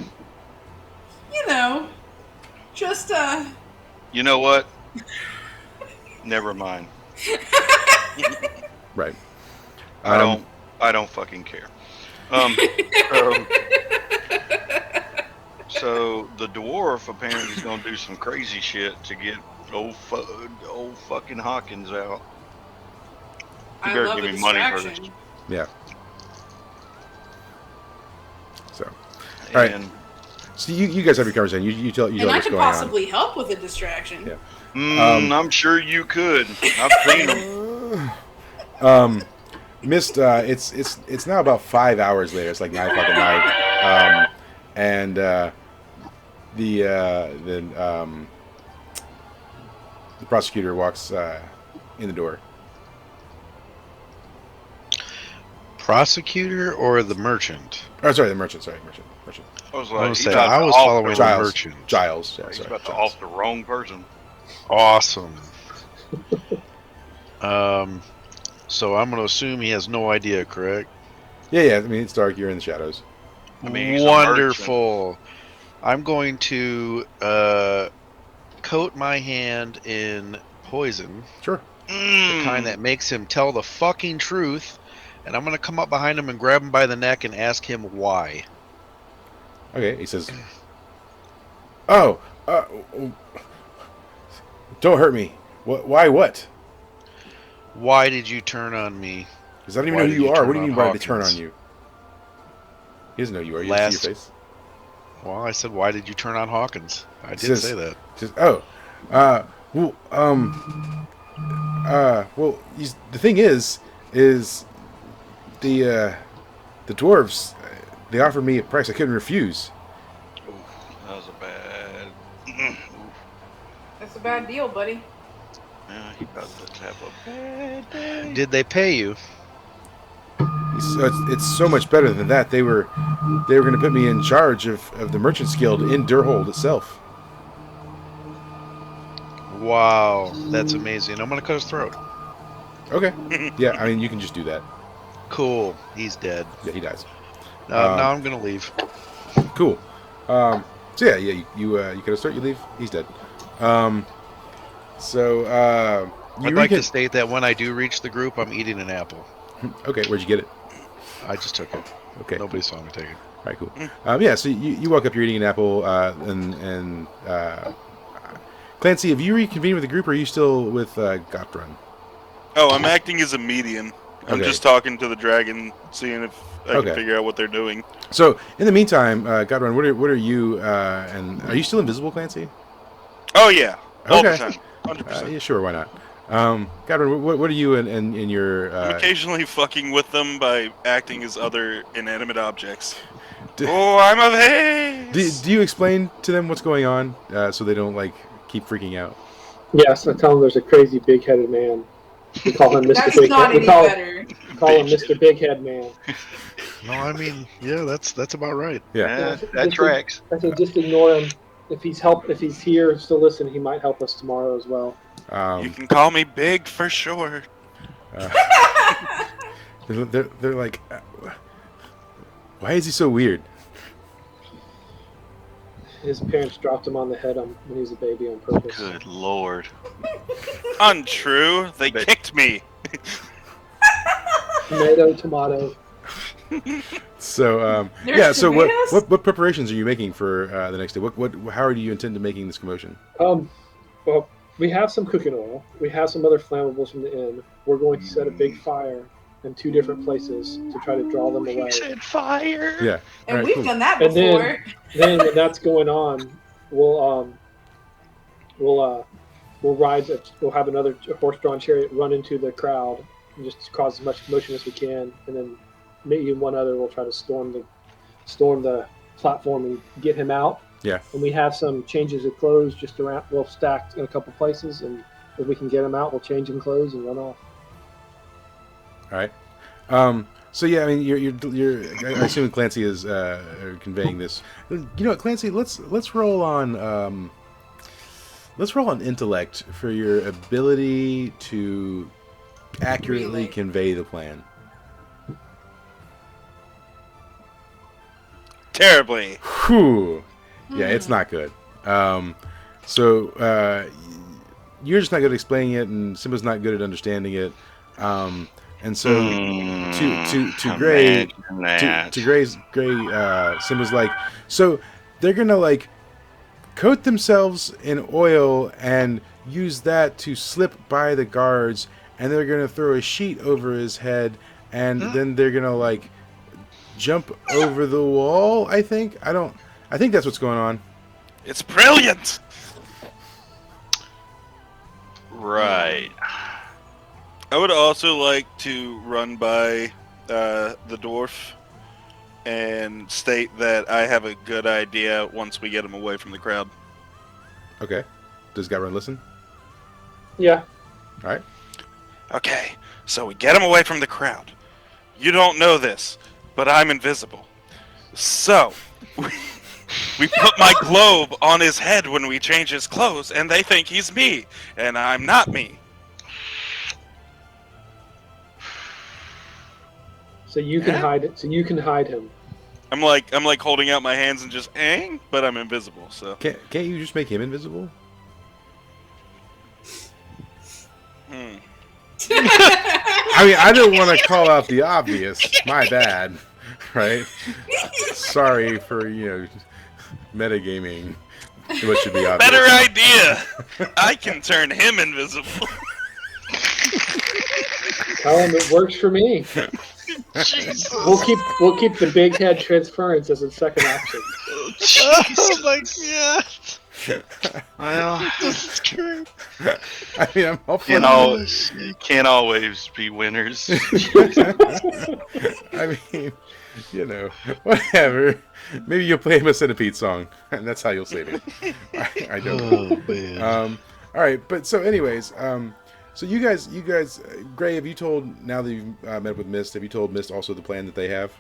You know, just You know what? Never mind. Right. I don't fucking care. So the dwarf apparently is gonna do some crazy shit to get old fucking Hawkins out. I better love give a me money for distraction. this. Yeah. So, all right. And So you guys have your conversation. You tell And I what's could going possibly help with a distraction. Yeah. I'm sure you could. I've seen them. Mist, it's now about 5 hours later. It's like 9 o'clock at night, and the prosecutor walks in the door. Prosecutor or the merchant? Oh, sorry, the merchant. Sorry, merchant. I was I like, was he's saying, about I to was off following the- the Giles. merchant. Giles. Yeah, He's sorry. about to Giles. off the wrong person. Awesome. So I'm gonna assume he has no idea, correct? Yeah. I mean, it's dark. You're in the shadows. I mean, he's a Wonderful. I'm going to coat my hand in poison, Sure. the kind that makes him tell the fucking truth, and I'm gonna come up behind him and grab him by the neck and ask him why. Okay. He says, "Oh, don't hurt me. Why? What? Why did you turn on me? Because I don't even Why know who did you you are. turn What do you on mean why did they turn Hawkins? on you? He doesn't know who you are. You just see your face. Well, I said, why did you turn on Hawkins? I did Says- say that. Says, well, the thing is the dwarves, they offered me a price I couldn't refuse. Oof, that was a bad. That's a bad deal, buddy. Yeah, he about to have a bad day. Did they pay you? It's so much better than that. They were going to put me in charge of the Merchants Guild in Durhold itself. Wow, that's amazing. I'm gonna cut his throat. Okay. Yeah, I mean, you can just do that. Cool. He's dead. Yeah, he dies. Now I'm gonna leave. Cool. So yeah, you kind of start. You leave. He's dead. So I'd like to state that when I do reach the group, I'm eating an apple. Okay, where'd you get it? I just took it. Okay, Nobody saw me take it. all right, cool. Yeah, so you walk up. You're eating an apple, and Clancy, have you reconvened with the group, or are you still with Gotron? Oh, I'm acting as a median. I'm Okay. just talking to the dragon, seeing if I Okay. can figure out what they're doing. So in the meantime, Gotron, what are you? And are you still invisible, Clancy? Oh yeah, all the Okay. time, 100%. Yeah, sure, why not? Gotron, what are you in your? I'm occasionally fucking with them by acting as other inanimate objects. D- Oh, I'm a vase! do you explain to them what's going on so they don't like keep freaking out? Yes, I tell him there's a crazy big-headed man. We call him Mr. That's Big not Head. any better. Call him Mr. Big Head Man. No, I mean, yeah, that's about right. Yeah. That tracks. I said just ignore him. If he's here and still listening, he might help us tomorrow as well. You can call me Big for short. They're like, why is he so weird? His parents dropped him on the head when he was a baby on purpose. Good lord. Untrue. They kicked me. Tomato. So There's yeah. So tomatoes? what preparations are you making for the next day? How do you intend to making this commotion? Well, we have some cooking oil. We have some other flammables from the inn. We're going to set a big fire in 2 different places to try to draw them away. He said fire. Yeah. And Alright, we've cool. done that And before. Then when that's going on, we'll have another horse-drawn chariot run into the crowd and just cause as much commotion as we can, and then me and one other will try to storm the platform and get him out. Yeah. And we have some changes of clothes just around. We'll stacked in a couple places, and if we can get him out, we'll change in clothes and run off. All right. So yeah, I mean, you're I assume Clancy is conveying this. You know what, Clancy? Let's roll on intellect for your ability to accurately Relay. convey the plan. Terribly. Whew. Yeah, it's not good. So you're just not good at explaining it, and Simba's not good at understanding it. And so to Gray, Simba's like, so they're gonna like coat themselves in oil and use that to slip by the guards, and they're gonna throw a sheet over his head, and then they're gonna like jump over the wall. I think that's what's going on. It's brilliant. Right. I would also like to run by the dwarf and state that I have a good idea once we get him away from the crowd. Okay. Does Gavrun listen? Yeah. All right. Okay, so we get him away from the crowd. You don't know this, but I'm invisible. So, we put my globe on his head when we change his clothes, and they think he's me, and I'm not me. So you can hide it. So you can hide him. I'm like holding out my hands and just but I'm invisible. So Can't you just make him invisible? I mean, I don't want to call out the obvious. My bad. Right? Sorry for, metagaming. What should be obvious. better idea. I can turn him invisible. Tell him it works for me. Jesus. We'll keep the big head transference as a second option. Oh my god! Well, This is true. I mean, I'm all for can't always be winners. I mean, whatever. Maybe you'll play him a Centipede song, and that's how you'll save him. I don't know. Oh man. All right, but so anyways, so you guys, Gray, have you told, now that you've met with Mist, have you told Mist also the plan that they have?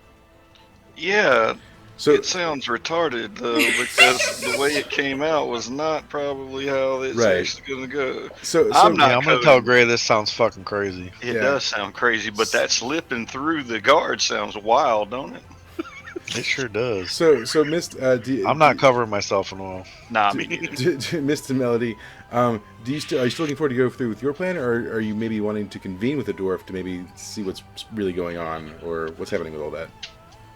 Yeah, So it sounds retarded though, because the way it came out was not probably how it's Right. actually gonna go. so I'm not- Yeah, I'm gonna tell Gray this sounds fucking crazy. It Yeah. does sound crazy, but that slipping through the guard sounds wild, don't it? It sure does. So Mist, I'm not covering myself in oil. Nah, me neither. Mist and Melody, are you still looking forward to go through with your plan, or are you maybe wanting to convene with the dwarf to maybe see what's really going on, or what's happening with all that?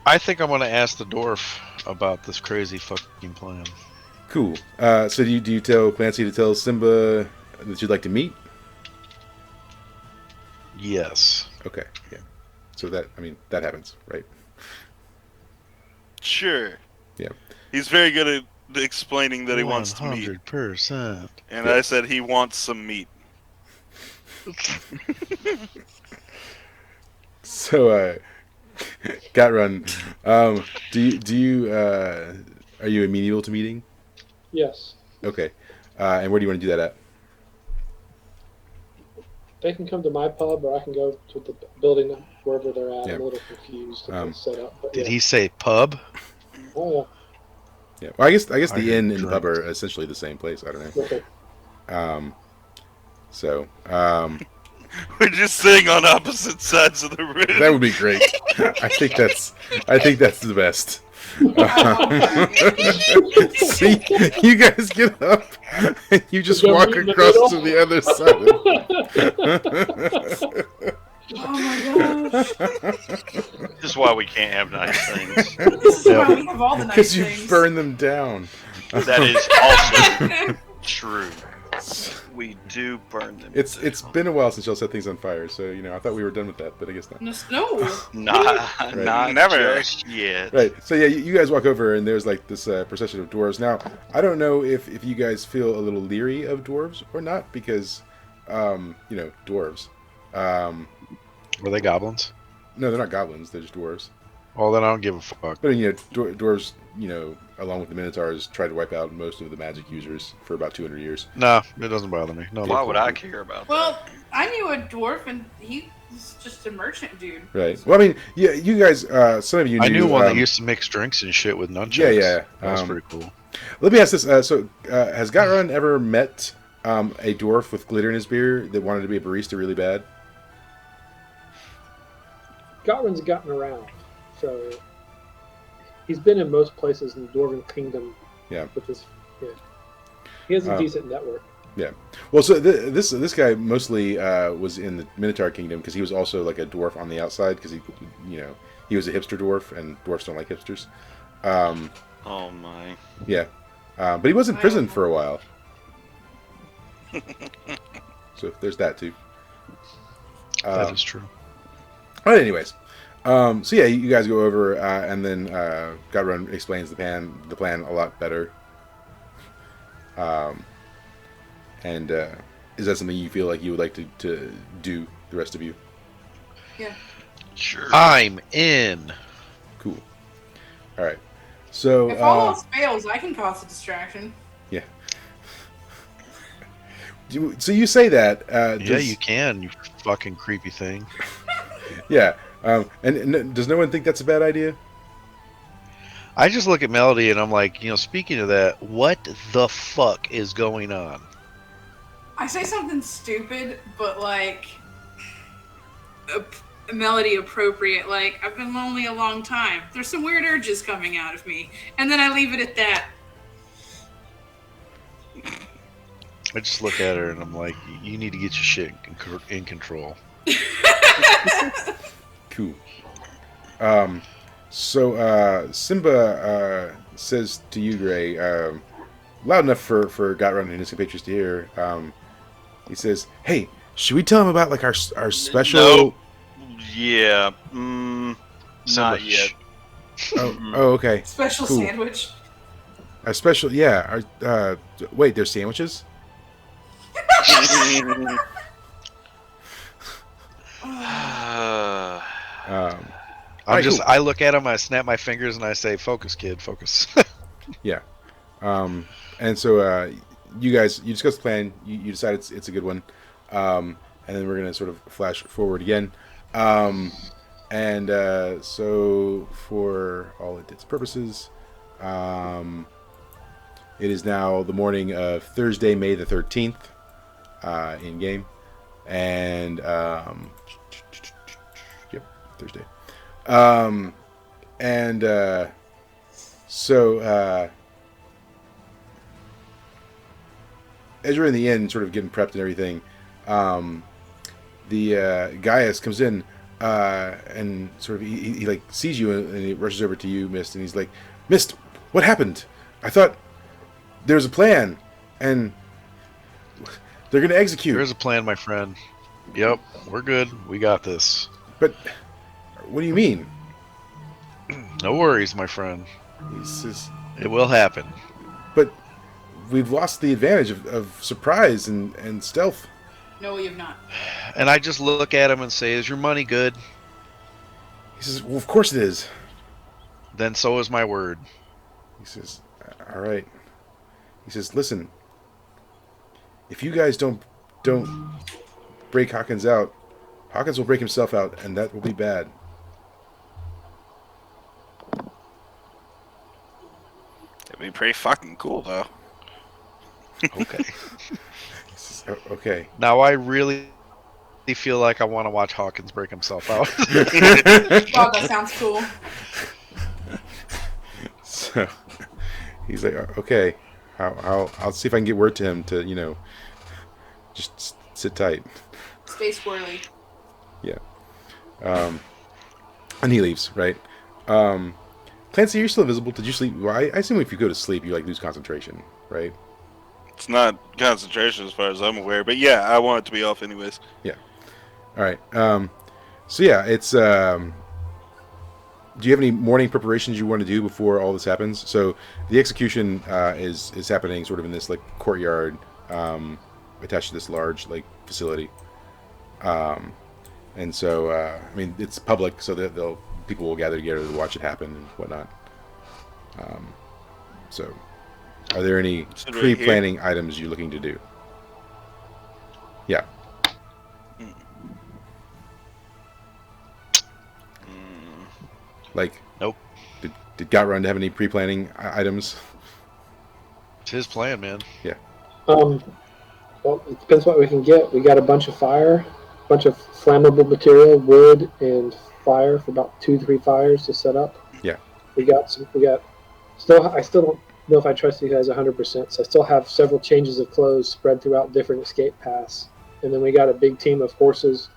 I think I'm going to ask the dwarf about this crazy fucking plan. Cool. So do you tell Clancy to tell Simba that you'd like to meet? Yes. Okay. Yeah. So that happens, right? Sure. Yeah. He's very good at explaining that he wants to meet. 100%. And I said he wants some meat. So, Gatrun, do you are you amenable to meeting? Yes. Okay. And where do you want to do that at? They can come to my pub, or I can go to the building wherever they're at. Yeah. I'm a little confused at the setup. But Did yeah. he say pub? Oh, yeah. Yeah. Well, I guess Are the you inn and the drunk? pub are essentially the same place. I don't know. Okay. So, We're just sitting on opposite sides of the room. that would be great. I think that's the best. See, you guys get up and you just Go walk meet in the across middle. to the other side. Oh my gosh. This is why we can't have nice things. This is why we have all the nice Because you things. burn them down. That is also true. We do burn them. It's down. been a while since y'all set things on fire, so I thought we were done with that, but I guess not. No. Not Never. just yet. Right. So yeah, you guys walk over and there's like this procession of dwarves. Now, I don't know if you guys feel a little leery of dwarves or not, because dwarves. Were they goblins? No, they're not goblins. They're just dwarves. Well, then I don't give a fuck. But dwarves, along with the minotaurs, tried to wipe out most of the magic users for about 200 years. No, it doesn't bother me. No, Why would I care about Well, I knew a dwarf, and he was just a merchant dude. Right. Well, I mean, yeah, you guys, some of you knew. I knew one that used to mix drinks and shit with nunchucks. Yeah. That was pretty cool. Let me ask this. Has Gatrun ever met a dwarf with glitter in his beard that wanted to be a barista really bad? Gatrun's gotten around, so he's been in most places in the Dwarven Kingdom. Yeah. With his, he has a decent network. Yeah. Well, so this guy mostly was in the Minotaur Kingdom because he was also like a dwarf on the outside because he was a hipster dwarf and dwarfs don't like hipsters. Oh my. Yeah. But he was in prison for a while. So there's that too. That is true. But anyways, so yeah, you guys go over, and then Gatrun explains the plan a lot better. And is that something you feel like you would like to do, the rest of you? Yeah. Sure. I'm in. Cool. All right. So If all else fails, I can cause a distraction. yeah. So you say that? Yeah, you can, you fucking creepy thing. Yeah. And does no one think that's a bad idea? I just look at Melody and I'm like, speaking of that, what the fuck is going on? I say something stupid, but like a melody appropriate. Like, I've been lonely a long time. There's some weird urges coming out of me, and then I leave it at that. I just look at her and I'm like, you need to get your shit in control. Cool. So Simba says to you, Gray, loud enough for Gatrun and his compatriots to hear. He says, "Hey, should we tell him about like our special?" No. Yeah. Simba, Not yet. Oh, okay. Special Cool. sandwich. A special, yeah. Wait, there's sandwiches. I look at him, I snap my fingers, and I say, "Focus, kid, focus." Yeah. And so you discuss the plan. You decide it's a good one. And then we're gonna sort of flash forward again. So for all intents and purposes, it is now the morning of Thursday, May the 13th, in game, and yep, Thursday. And so as you're in the inn, sort of getting prepped and everything, the Gaius comes in and sort of he like sees you and he rushes over to you, Mist, and he's like, Mist, what happened? I thought there was a plan, and they're going to execute. There is a plan, my friend. Yep, we're good. We got this. But what do you mean? No worries, my friend. He says, It will happen. but we've lost the advantage of surprise and stealth. No, we have not. And I just look at him and say, is your money good? He says, well, of course it is. Then so is my word. He says, all right. He says, listen, if you guys don't break Hawkins out, Hawkins will break himself out, and that will be bad. It'd be pretty fucking cool, though. Okay. He says, okay. Now I really feel like I want to watch Hawkins break himself out. Wow, that sounds cool. So he's like, okay, I'll see if I can get word to him to, just sit tight. Stay squirrely. Yeah. And he leaves, right? Clancy, you're still invisible. Did you sleep? Well, I assume if you go to sleep, you lose concentration, right? It's not concentration as far as I'm aware, but yeah, I want it to be off anyways. Yeah. All right. So yeah, it's. Do you have any morning preparations you want to do before all this happens? So the execution is happening sort of in this courtyard attached to this large facility, and so it's public, so that people will gather together to watch it happen and whatnot. So, are there any pre-planning items you're looking to do? Yeah. Nope. Did Gotrun have any pre-planning items? It's his plan, man. Yeah. Well, it depends what we can get. We got a bunch of fire, a bunch of flammable material, wood and fire for about 2-3 fires to set up. Yeah. I still don't know if I trust you guys 100%. So I still have several changes of clothes spread throughout different escape paths, and then we got a big team of horses.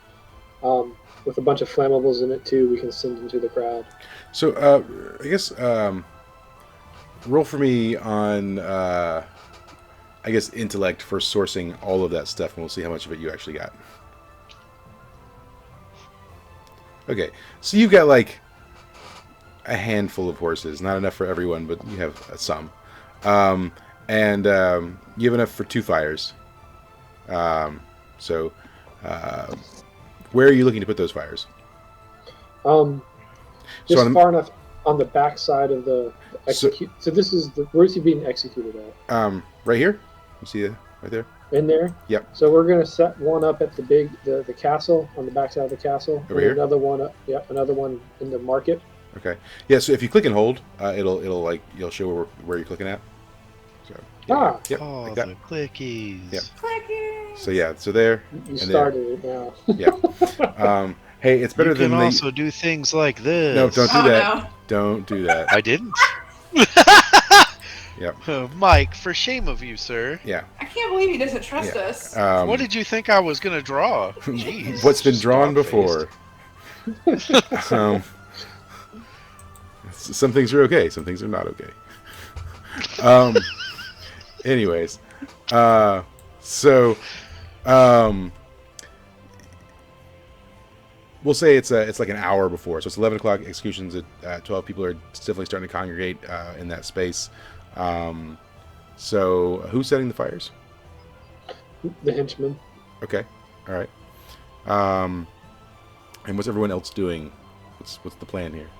With a bunch of flammables in it too, we can send them to the crowd. So, I guess roll for me on, intellect for sourcing all of that stuff, and we'll see how much of it you actually got. Okay, so you've got a handful of horses, not enough for everyone, but you have some, and you have enough for 2 fires. So. Where are you looking to put those fires? Just far enough on the back side of the execute. So this is where's he being executed at? Right here. You see it right there? In there. Yep. So we're gonna set one up at the castle, on the back side of the castle. Over here? Another one up. Yep. Another one in the market. Okay. Yeah. So if you click and hold, you'll show where you're clicking at. So. Ah. Yep. Oh, like that. the clickies. Yep. Clicking. So yeah. So there. You started it now. Yeah. Hey, it's better you can than also do things like this. No, don't do that. No. Don't do that. I didn't. Yep. Mike, for shame of you, sir. Yeah. I can't believe he doesn't trust Yeah. us. What did you think I was gonna draw? Jeez, What's been drawn dog-faced. before? Some things are okay. Some things are not okay. Anyways, so we'll say it's like an hour before. So it's 11 o'clock. Executions at 12. People are definitely starting to congregate in that space. So who's setting the fires? The henchman. Okay. All right. And what's everyone else doing? What's the plan here?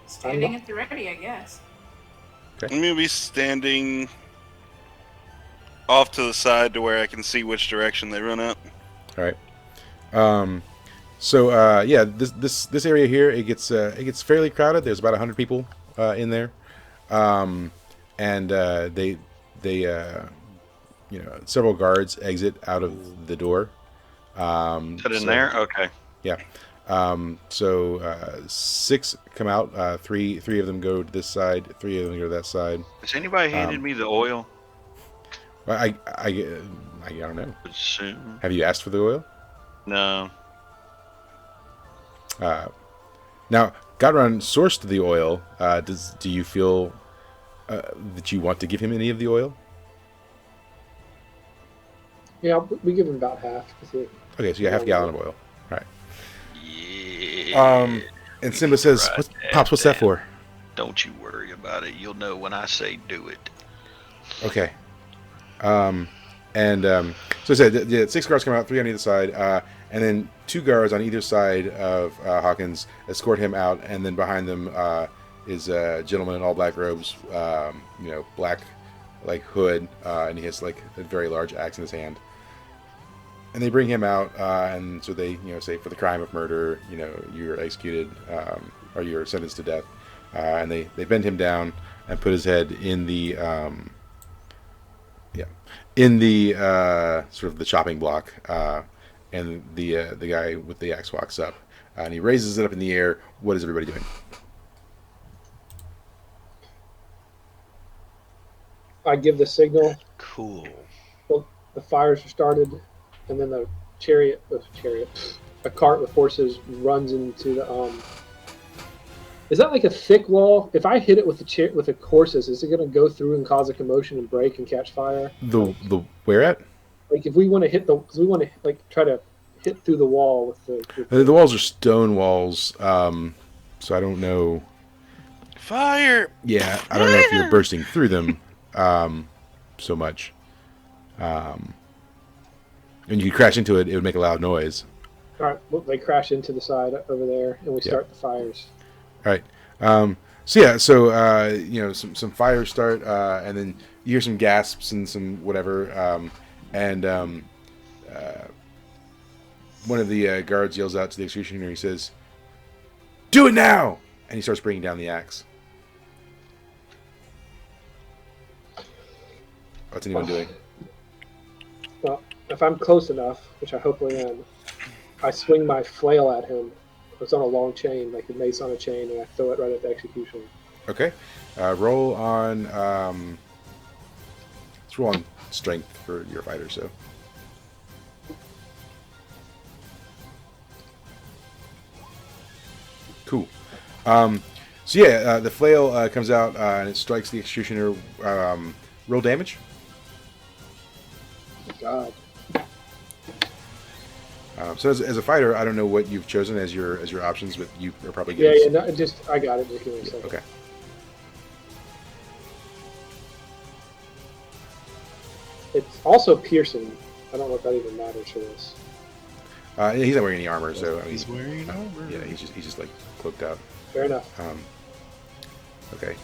Standing at the ready, I guess. Okay. I'm gonna be standing off to the side to where I can see which direction they run up. All right. So yeah, this area here it gets fairly crowded. There's about 100 people in there, and they several guards exit out of the door. Is that in there? Okay. Yeah. So 6 come out. Three of them go to this side. 3 of them go to that side. Has anybody handed me the oil? Well, I don't know. Soon. Have you asked for the oil? No. Now, Godron sourced the oil. Do you feel that you want to give him any of the oil? Yeah, we give him about half. Okay, so you got half a gallon of oil. All right. Yeah. And Simba says, Right, Pops, what's that for? Don't you worry about it. You'll know when I say do it. Okay. So I said, 6 guards come out, 3 on either side, and then 2 guards on either side of Hawkins escort him out, and then behind them is a gentleman in all black robes, black like hood, and he has like a very large axe in his hand. And they bring him out, and so they say for the crime of murder, you're executed or you're sentenced to death, and they bend him down and put his head in the sort of the chopping block, and the guy with the axe walks up, and he raises it up in the air. What is everybody doing? I give the signal. Cool. Well, the fires are started, and then a cart with horses runs into the. Is that like a thick wall? If I hit it with the horses, is it going to go through and cause a commotion and break and catch fire? The where at? Like if we want to try to hit through the wall with The walls are stone walls, so I don't know. Fire! Yeah, I don't know if you're bursting through them so much. And you crash into it, it would make a loud noise. All right, well, they crash into the side over there, and we start the fires. All right. Some fires start, and then you hear some gasps and some whatever, and one of the guards yells out to the executioner. He says, "Do it now!" And he starts bringing down the axe. What's anyone doing? Well, if I'm close enough, which I hopefully am, I swing my flail at him. It's on a long chain, like a mace on a chain, and I throw it right at the executioner. Okay. Roll on. Let's roll on strength for your fighter. So. Cool. The flail comes out and it strikes the executioner. Roll damage. God. So as a fighter, I don't know what you've chosen as your options, but you are probably Yeah, getting... no, I got it. Just give me a second. Okay. It's also piercing. I don't know if that even matters for this. He's not wearing any armor, so He's wearing armor. Yeah, he's just like cloaked out. Fair enough. Okay.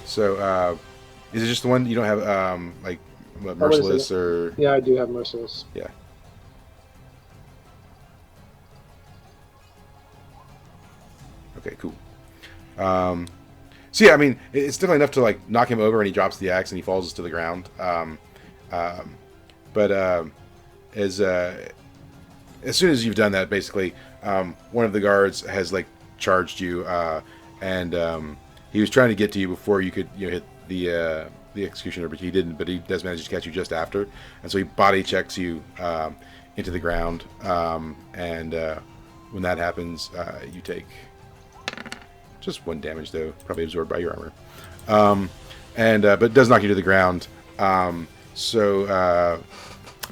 So is it just the one you don't have like merciless or? Yeah, I do have merciless. Yeah. Okay, cool. So yeah, I mean, it's definitely enough to like knock him over, and he drops the axe and he falls to the ground. As soon as you've done that, basically, one of the guards has like charged you, and he was trying to get to you before you could hit the executioner, but he didn't. But he does manage to catch you just after, and so he body checks you into the ground, and when that happens, you take just 1 damage, though, probably absorbed by your armor, but it does knock you to the ground.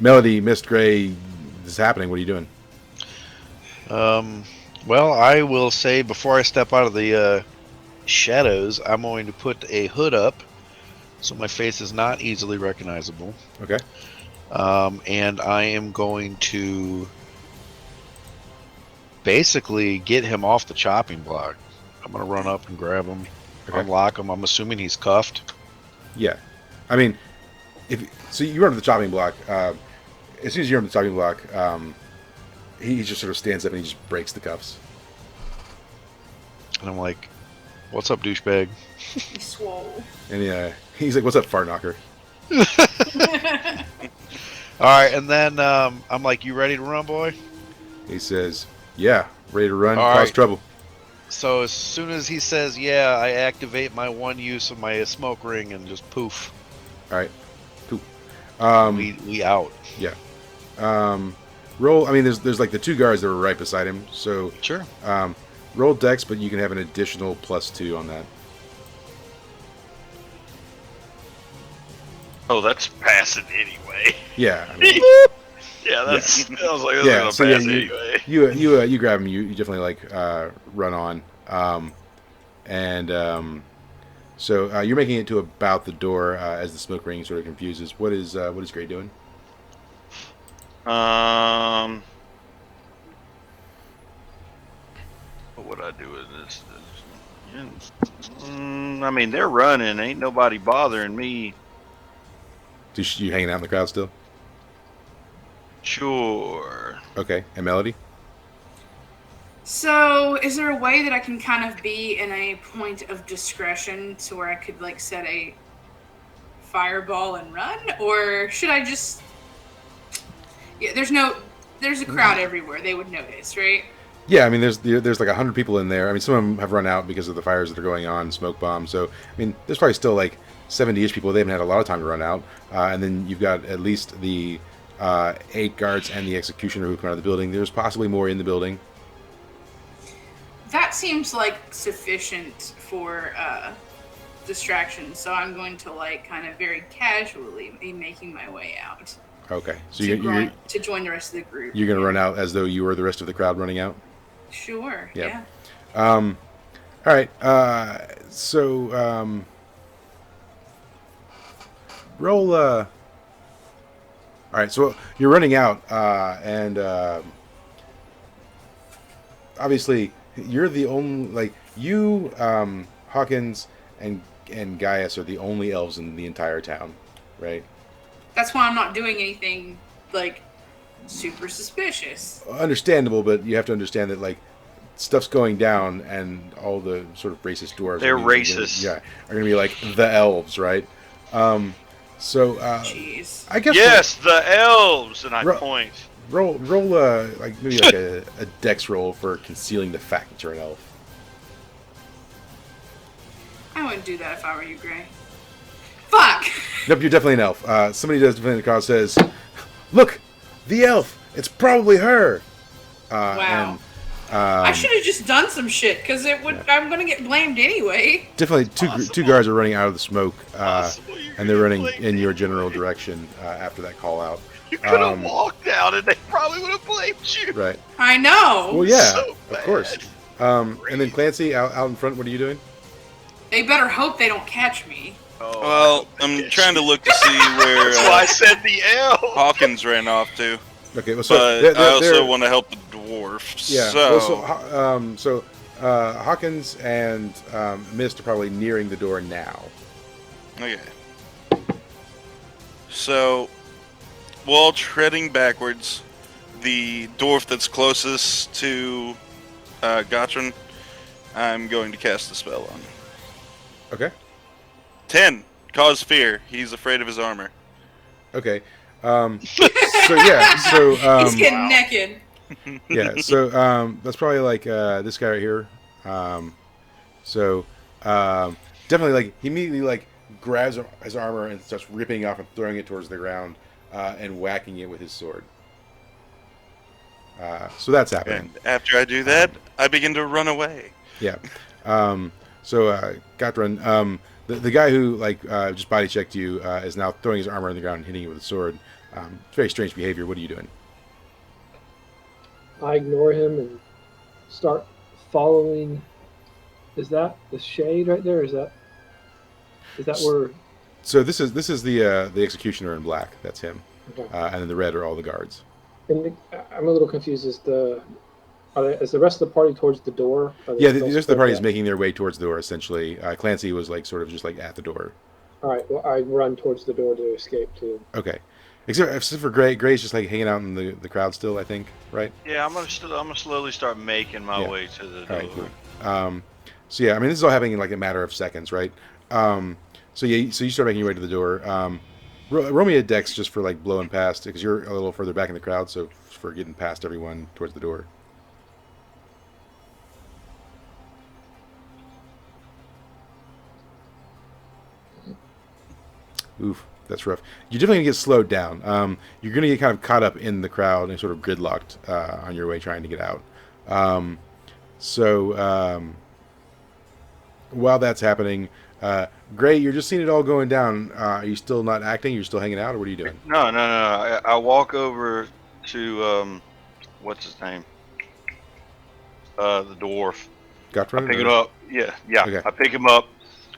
Melody, Mist, Gray, this is happening. What are you doing? Well, I will say before I step out of the shadows, I'm going to put a hood up so my face is not easily recognizable. Okay. And I am going to basically get him off the chopping block. I'm going to run up and grab him, unlock him. I'm assuming he's cuffed. Yeah. I mean, so you run to the chopping block. As soon as you're on the chopping block, he just sort of stands up and he just breaks the cuffs. And I'm like, "What's up, douchebag?" He's swole. And he's like, "What's up, fart knocker?" All right, and then I'm like, "You ready to run, boy?" He says, "Yeah, ready to run, All cause right. trouble. So as soon as he says, yeah, I activate my one use of my smoke ring and just poof. All right, cool. We out. Yeah. Roll. I mean, there's like the 2 guards that were right beside him. So Sure. roll Dex, but you can have an additional +2 on that. Oh, that's passing anyway. Yeah. I mean, Yeah, that's. I was like, that's yeah. gonna So pass yeah, anyway. you grab him. You definitely like run on. So you're making it to about the door as the smoke ring sort of confuses. What is Gray doing? What would I do with this? I mean, they're running. Ain't nobody bothering me. You hanging out in the crowd still? Sure. Okay. And Melody? So, is there a way that I can kind of be in a point of discretion to where I could like set a fireball and run, or should I just? Yeah, there's a crowd everywhere. They would notice, right? Yeah, I mean, there's like 100 people in there. I mean, some of them have run out because of the fires that are going on, smoke bombs. So, I mean, there's probably still like 70-ish people. They haven't had a lot of time to run out. And then you've got at least the 8 guards and the executioner who come out of the building. There's possibly more in the building. That seems like sufficient for distraction. So I'm going to like kind of very casually be making my way out. Okay, so to join the rest of the group. You're going to run out as though you were the rest of the crowd running out? Sure, Yeah. yeah. All right, so roll... All right, so you're running out, and obviously you're the only... Like, you, Hawkins, and Gaius are the only elves in the entire town, right? That's why I'm not doing anything, like, super suspicious. Understandable, but you have to understand that, like, stuff's going down, and all the sort of racist dwarves... They're racist. Are going to be, like, the elves, right? Jeez. I guess... Yes, the elves! And I point. Roll, like, maybe like a dex roll for concealing the fact that you're an elf. I wouldn't do that if I were you, Gray. Fuck! Nope, you're definitely an elf. Somebody does defend the crowd says, "Look, the elf! It's probably her!" Wow. I should have just done some shit, because I'm going to get blamed anyway. Definitely two guards are running out of the smoke, and they're running in your general direction after that call out. You could have walked out and they probably would have blamed you. Right. I know. Well, yeah, So of course. And then Clancy, out in front, what are you doing? They better hope they don't catch me. Oh, Well, I'm trying to look to see where that's why I said the elf. Hawkins ran off to, Okay, well, so but I also want to help the dwarf. Yeah. So, Hawkins and Mist are probably nearing the door now. okay. So, while treading backwards, the dwarf that's closest to Gotron, I'm going to cast the spell on. Okay. 10. Cause fear. He's afraid of his armor. Okay. So yeah. So He's getting naked. yeah. So that's probably like this guy right here. Definitely like he immediately like grabs his armor and starts ripping it off and throwing it towards the ground and whacking it with his sword. So that's happening. And after I do that, I begin to run away. Yeah. Gotron, the guy who just body checked you is now throwing his armor on the ground and hitting you with a sword. It's very strange behavior. What are you doing? I ignore him and start following. Is that the shade right there? Is that where? So this is the executioner in black. That's him. Okay. And then the red are all the guards. And I'm a little confused. Is the rest of the party towards the door? Yeah, the rest of the party is making their way towards the door. Essentially, Clancy was like sort of just like at the door. All right. Well, I run towards the door to escape too. Okay. Except for Gray. Gray's just like hanging out in the crowd still. I think, right? Yeah, I'm gonna slowly start making my way to the door. All right. Cool. So yeah, I mean, this is all happening in like a matter of seconds, right? So you start making your way to the door. Roll me a dex just for like blowing past because you're a little further back in the crowd, so for getting past everyone towards the door. Oof, that's rough. You're definitely gonna get slowed down. You're gonna get kind of caught up in the crowd and sort of gridlocked on your way trying to get out. So while that's happening, Gray, you're just seeing it all going down. Are you still not acting? You're still hanging out, or what are you doing? No. I walk over to what's his name? The dwarf. I pick him up. Yeah. Okay. I pick him up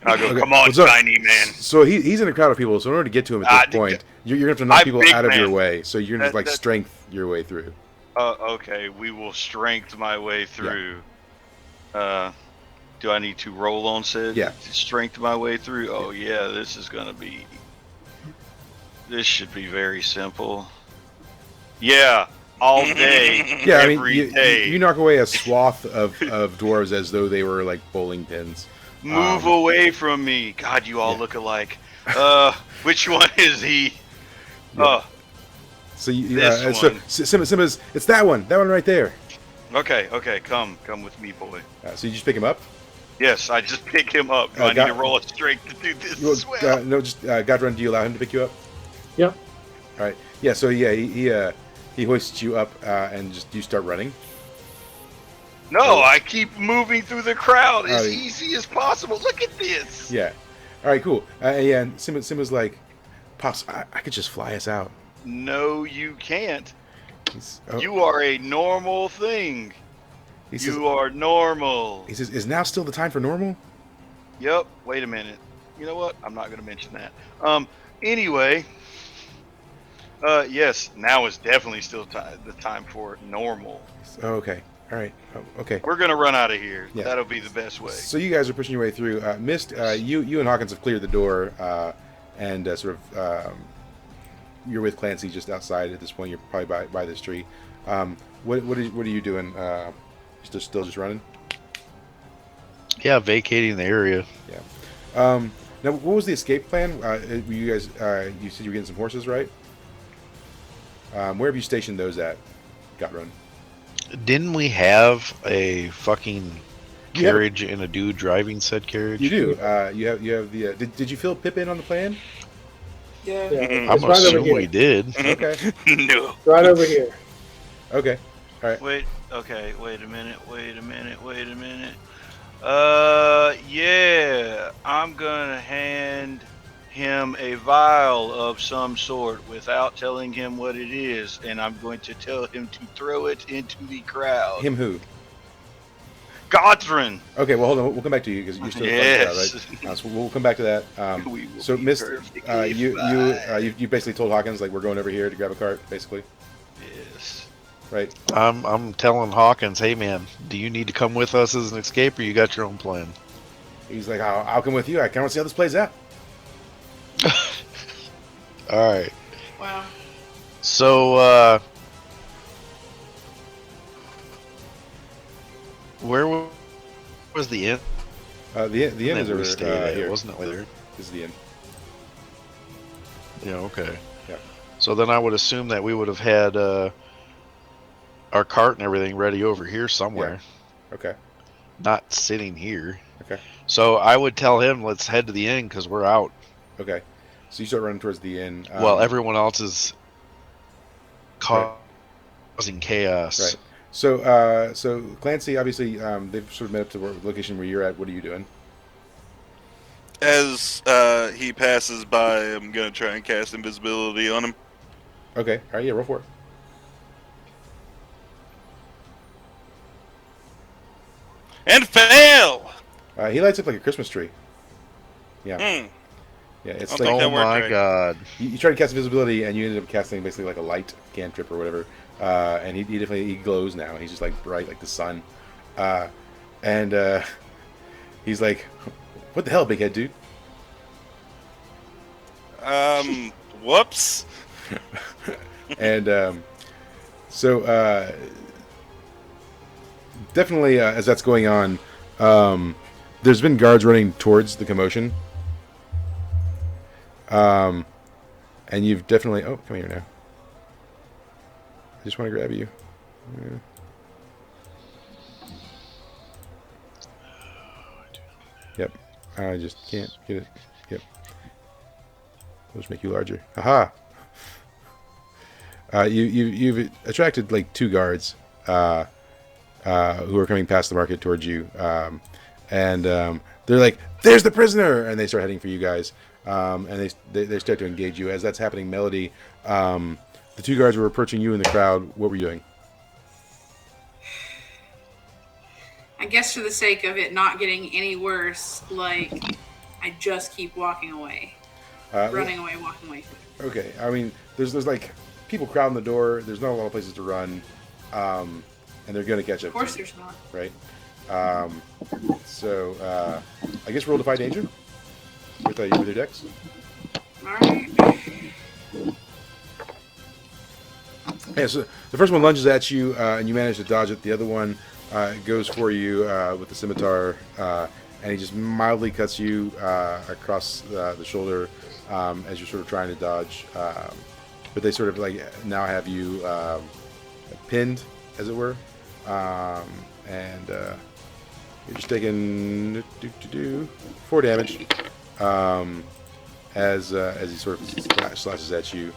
and I go, Okay. "Come on, So- tiny man." So he's in a crowd of people. So in order to get to him at this point, you're gonna have to knock people big out of your man. way. So you're gonna That- strength your way through. Okay, we will strength my way through. Do I need to roll on said? Yeah. Strength my way through. Oh yeah, this is gonna be. This should be very simple. Yeah, all day. Yeah, I mean, every day. you knock away a swath of dwarves as though they were like bowling pins. Move away from me. God, you all look alike. Which one is he? Yeah. So you, This so one. Simba's, it's that one right there. Okay, come with me, boy. So you just pick him up. Yes, I just pick him up. Do I need to roll a strength to do this as well? No, just Godrun, do you allow him to pick you up? Yep. All right. Yeah. So yeah, he hoists you up and just you start running. No, I keep moving through the crowd as Oh, easy as possible. Look at this. Yeah. All right. Cool. Yeah. And Simba's like, Pops, I could just fly us out. No, you can't. Oh, You are a normal thing. he says, You are normal. He says, is now still the time for normal? Yep. Wait a minute. You know what? I'm not going to mention that. Anyway. Yes. Now is definitely still the time for normal. Oh, okay. All right. Oh, okay. We're going to run out of here. Yeah. That'll be the best way. So you guys are pushing your way through. Mist, you and Hawkins have cleared the door, and sort of you're with Clancy just outside at this point. You're probably by this tree. What are you doing? Still just running? Yeah, vacating the area. Yeah. Now, what was the escape plan? You guys, you said you were getting some horses, right? Where have you stationed those at, Gotrun? Didn't we have a fucking You have- carriage and a dude driving said carriage? You do. You have the. Did you fill Pip in on the plan? Yeah. Yeah, I'm it's right over assuming here. we did. Okay. No. Right over here. Okay. All right. Wait a minute. Yeah, I'm gonna hand him a vial of some sort without telling him what it is, and I'm going to tell him to throw it into the crowd. Him who? Godrun! Okay. Well, hold on. We'll come back to you because you're still Yes. right? So we'll come back to that. We will So be Mist, perfectly you basically told Hawkins like we're going over here to grab a cart, basically, Yes. right? I'm telling Hawkins, hey man, do you need to come with us as an escape, or you got your own plan? He's like, I'll come with you. I kind of want to see how this plays out. All right. Wow. So, where was the inn? The inn is that we over stayed at? here. Wasn't it later? This is the inn. Yeah. Okay. Yeah. So then I would assume that we would have had our cart and everything ready over here somewhere, Okay. not sitting here. Okay. So I would tell him, let's head to the inn because we're out. Okay. So you start running towards the inn. While everyone else is causing chaos. Right. So Clancy, obviously, they've sort of met up to the location where you're at. What are you doing? As he passes by, I'm gonna try and cast invisibility on him. Okay. All right. Yeah. Roll for it. And fail! He lights up like a Christmas tree. Yeah. Mm. Yeah. It's I'll like take that Oh worked my right. god. you try to cast invisibility, and you ended up casting basically like a light cantrip or whatever. And he definitely glows now. He's just like bright like the sun. And he's like, "What the hell, big head dude?" Whoops. And so definitely as that's going on, there's been guards running towards the commotion. And you've definitely... Oh, come here now. I just want to grab you. Yeah. Yep. I just can't get it. Yep. I'll just make you larger. Aha! You've attracted like 2 guards who are coming past the market towards you, and they're like, "There's the prisoner!" and they start heading for you guys, and they start to engage you. As that's happening, Melody, the 2 guards were approaching you in the crowd. What were you doing? I guess for the sake of it not getting any worse, like, I just keep walking away. Running away, walking away. Okay, I mean, there's like people crowding the door. There's not a lot of places to run, and they're going to catch up. Of course there's not. Right? So, I guess roll Defy Danger with your dex. Alright. Yeah, so the first one lunges at you, and you manage to dodge it. The other one goes for you with the scimitar, and he just mildly cuts you across the shoulder as you're sort of trying to dodge. But they sort of like now have you pinned, as it were, and you're just taking 4 damage as he sort of slashes at you.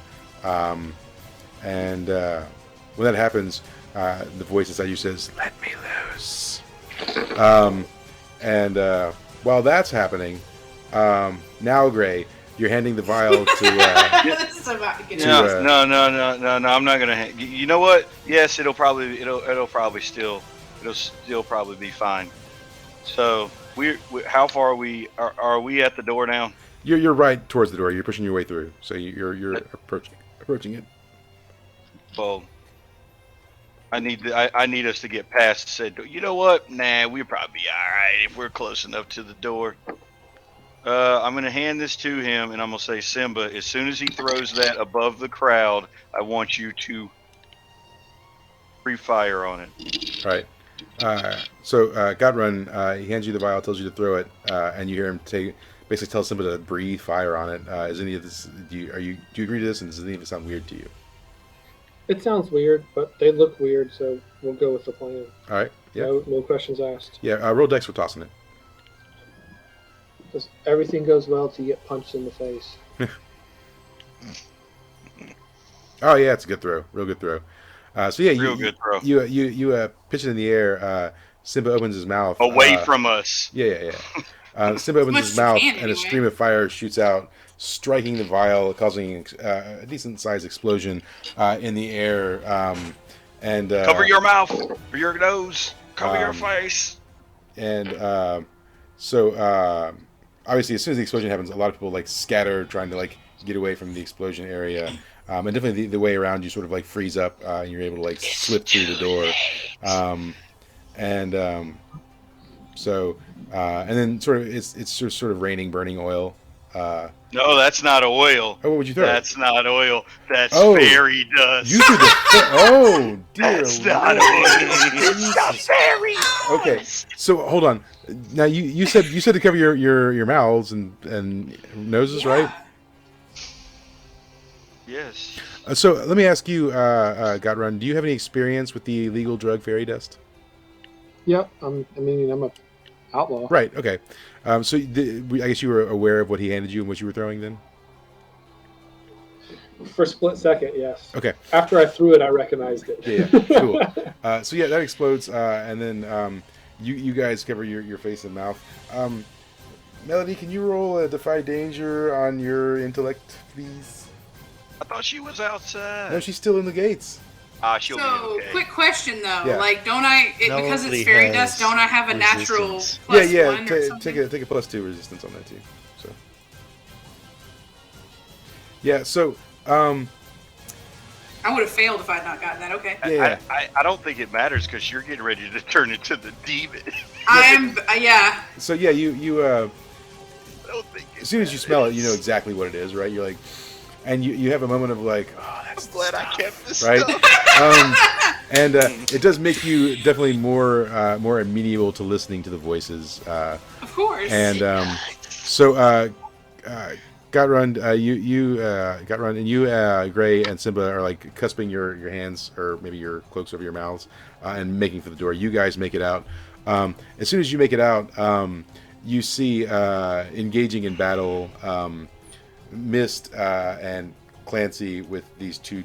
And when that happens, the voice inside you says, "Let me loose." And while that's happening, now Gray, you're handing the vial to. This is about to get No, I'm not gonna. You know what? Yes, it'll still probably be fine. So we how far are we? Are we at the door now? You're right towards the door. You're pushing your way through, so you're approaching it. Well, I need us to get past. Said, you know what? Nah, we'll probably be all right if we're close enough to the door. I'm gonna hand this to him, and I'm gonna say, Simba, as soon as he throws that above the crowd, I want you to free fire on it. All right. So Godrun, he hands you the vial, tells you to throw it, and you hear him basically tell Simba to breathe fire on it. Is any of this? Do you agree to this? And does any of it sound weird to you? It sounds weird, but they look weird, so we'll go with the plan. All right. Yeah. No questions asked. Yeah. Roll dex for tossing it. Just everything goes well till you get punched in the face. Oh yeah, it's a good throw. Real good throw. So yeah, Good throw. You pitch it in the air. Simba opens his mouth Away from us. Yeah. Simba opens his mouth, and a stream of fire shoots out, striking the vial, causing a decent-sized explosion in the air. And cover your mouth or your nose. Cover your face. And so obviously, as soon as the explosion happens, a lot of people like scatter, trying to like get away from the explosion area. And definitely the way around you sort of like frees up, and you're able to like slip through the door. And then sort of it's sort of raining burning oil. No, that's not oil. Oh, what would you throw? That's not oil. That's fairy dust. You threw oh dear. That's not oil. It's not fairy dust. Okay, so hold on. Now you said to cover your mouths and noses, right? Yes. So let me ask you, Godrun, do you have any experience with the illegal drug fairy dust? Yep. I'm a outlaw. Right. Okay. So I guess you were aware of what he handed you and what you were throwing then? For a split second, yes. Okay. After I threw it, I recognized it. Yeah. Cool. So yeah, that explodes, and then you guys cover your face and mouth. Melody, can you roll a Defy Danger on your intellect, please? I thought she was outside. No, she's still in the gates. She'll be So, okay. quick question though. Yeah. Like, don't I, because Melody it's fairy has dust, don't I have a natural resistance. plus Yeah. one or something? Take a +2 resistance on that too. So. Yeah. So. I would have failed if I had not gotten that. Okay. Yeah. I don't think it matters because you're getting ready to turn into the demon. I am, yeah. So yeah, you I don't think as soon as you smell it, you know exactly what it is, right? You're like, and you have a moment of like, oh, that's I'm glad I kept this right. stuff. And it does make you definitely more amenable to listening to the voices. Of course. And so Godrun, Godrun, and you, Gray and Simba are like cusping your hands or maybe your cloaks over your mouths and making for the door. You guys make it out. As soon as you make it out, you see engaging in battle Mist and Clancy with these two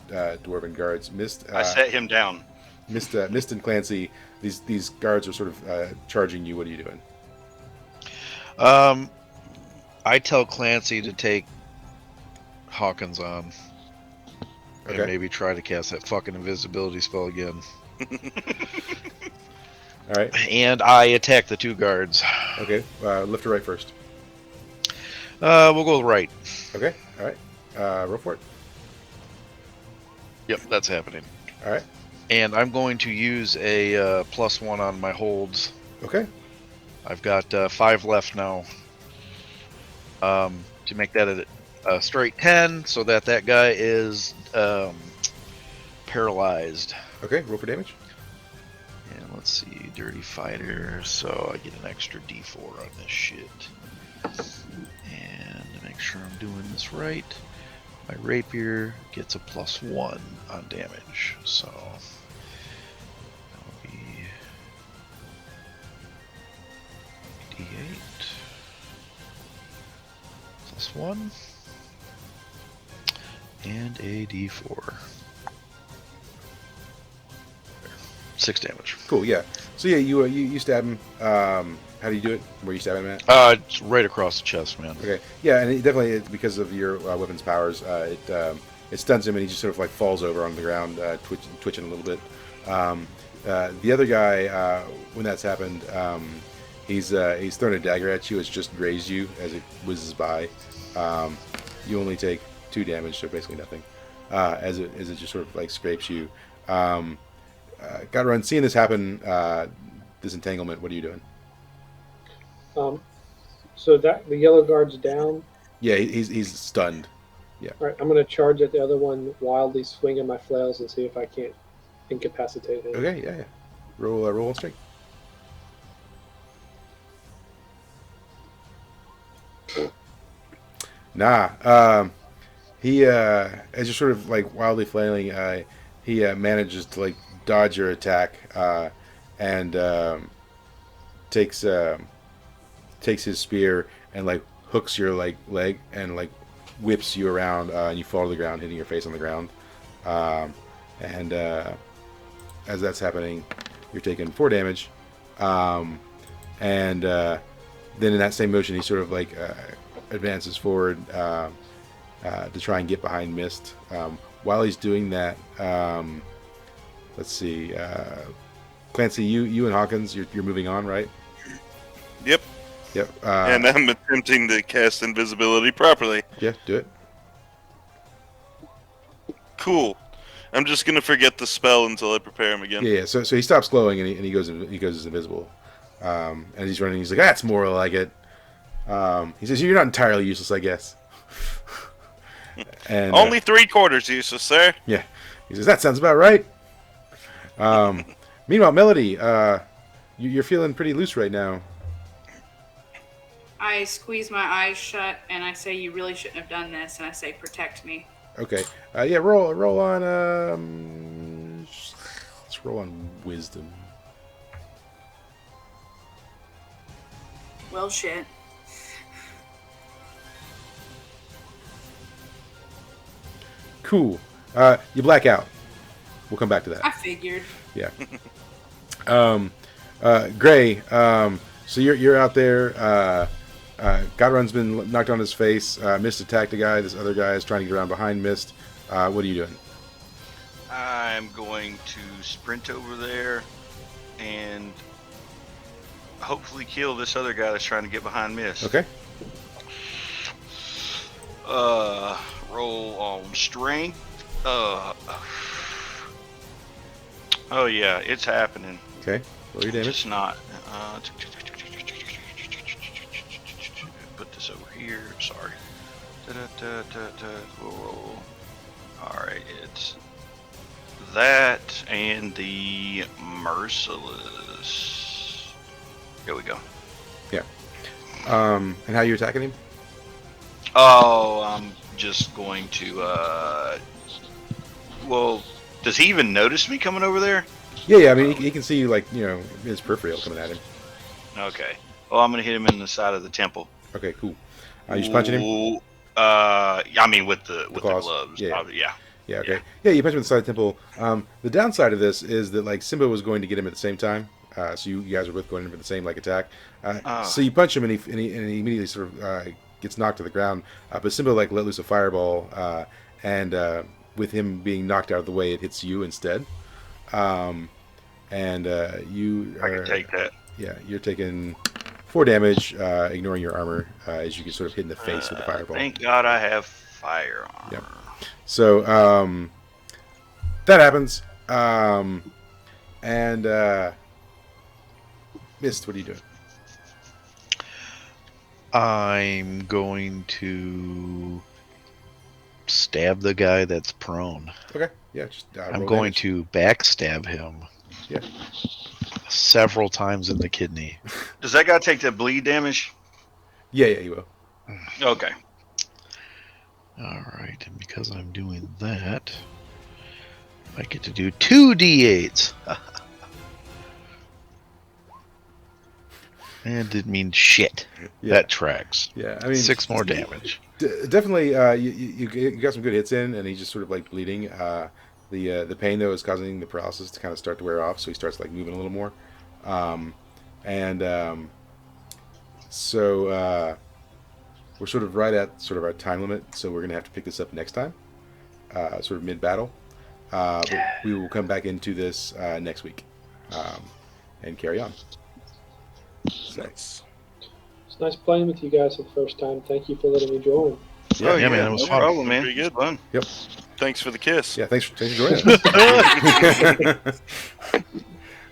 dwarven guards. Mist, I set him down. Mist and Clancy. These guards are sort of charging you. What are you doing? I tell Clancy to take Hawkins on. Okay. And maybe try to cast that fucking invisibility spell again. All right. And I attack the two guards. Okay. Left or right first? We'll go with right. Okay. All right. Roll for it. Yep, that's happening. All right. And I'm going to use a +1 on my holds. Okay. I've got 5 left now. To make that a straight 10, so that guy is paralyzed. Okay. Roll for damage. And let's see, Dirty Fighter, so I get an extra D4 on this shit. And to make sure I'm doing this right, my rapier gets a +1 on damage, so that'll be D8 +1 and a D4. 6 damage. Cool. Yeah. So yeah, you stab him. How do you do it? Where you stab him at? It's right across the chest, man. Okay. Yeah, and it definitely because of your weapon's powers, it stuns him, and he just sort of like falls over on the ground, twitching a little bit. The other guy, when that's happened, he's thrown a dagger at you. It's just grazed you as it whizzes by. You only take 2 damage, so basically nothing. As it just sort of like scrapes you. Gotta run. Seeing this happen, this entanglement. What are you doing? So that the yellow guard's down. Yeah, he's stunned. Yeah. All right, I'm going to charge at the other one, wildly swinging my flails and see if I can't incapacitate him. Okay. Yeah. Roll one straight. Nah. He as you're sort of like wildly flailing, he manages to like dodge your attack and takes his spear and like hooks your like leg and like whips you around and you fall to the ground, hitting your face on the ground. And as that's happening, you're taking 4 damage. And then in that same motion, he sort of like advances forward to try and get behind Mist. While he's doing that, let's see, Clancy, you and Hawkins, you're moving on, right? Yep. Yep. And I'm attempting to cast invisibility properly. Yeah, do it. Cool. I'm just gonna forget the spell until I prepare him again. Yeah. So he stops glowing and he goes invisible. And he's running. He's like, that's more like it. He says, you're not entirely useless, I guess. And Only 3/4 useless, sir. yeah. He says, that sounds about right. Meanwhile, Melody, you're feeling pretty loose right now. I squeeze my eyes shut and I say, you really shouldn't have done this, and I say, protect me. Okay. Yeah. Roll on. Let's roll on wisdom. Well, shit. Cool. You black out. We'll come back to that. I figured. Yeah. Gray. So you're out there. Godrun's been knocked on his face. Mist attacked a guy. This other guy is trying to get around behind Mist. What are you doing? I'm going to sprint over there and hopefully kill this other guy that's trying to get behind Mist. Okay. Roll on strength. Oh yeah, it's happening. Okay. Roll your damage. It's not. Put this over here. Sorry. Roll. All right, it's that and the merciless. Here we go. Yeah. And how are you attacking him? Oh, I'm just going to. Well, does he even notice me coming over there? Yeah. I mean, he can see you like his peripheral coming at him. Okay. Well, I'm gonna hit him in the side of the temple. Okay. Cool. You just punching him. Ooh. I mean with the claws? gloves. Yeah. Yeah. Yeah, okay. Yeah, you punch him in the side of the temple. The downside of this is that like Simba was going to get him at the same time. So you guys are both going in for the same like attack. So you punch him and he immediately sort of gets knocked to the ground. But Simba like let loose a fireball, and with him being knocked out of the way, it hits you instead. You I can take that. Yeah, you're taking 4 damage, ignoring your armor, as you get sort of hit in the face with the fireball. Thank God I have fire armor. Yep. So that happens. Mist, what are you doing? I'm going to stab the guy that's prone. Okay. Yeah. Just, I'm roll going damage. to backstab him. Yeah. Several times in the kidney. Does that guy take the bleed damage? Yeah, you will. Okay. All right, and because I'm doing that, I get to do 2 d8s. And didn't mean shit. Yeah. That tracks. Yeah. I mean, 6 more damage. Definitely. You got some good hits in, and he's just sort of like bleeding. The pain though is causing the paralysis to kind of start to wear off, so he starts like moving a little more. So we're sort of right at sort of our time limit, so we're gonna have to pick this up next time, sort of mid-battle. But we will come back into this next week and carry on. So, Nice. It's nice playing with you guys for the first time. Thank you for letting me join. Yeah, man, it was no fun. problem, man. Pretty good. Fun. yep. Thanks for the kiss. Yeah. Thanks for joining us.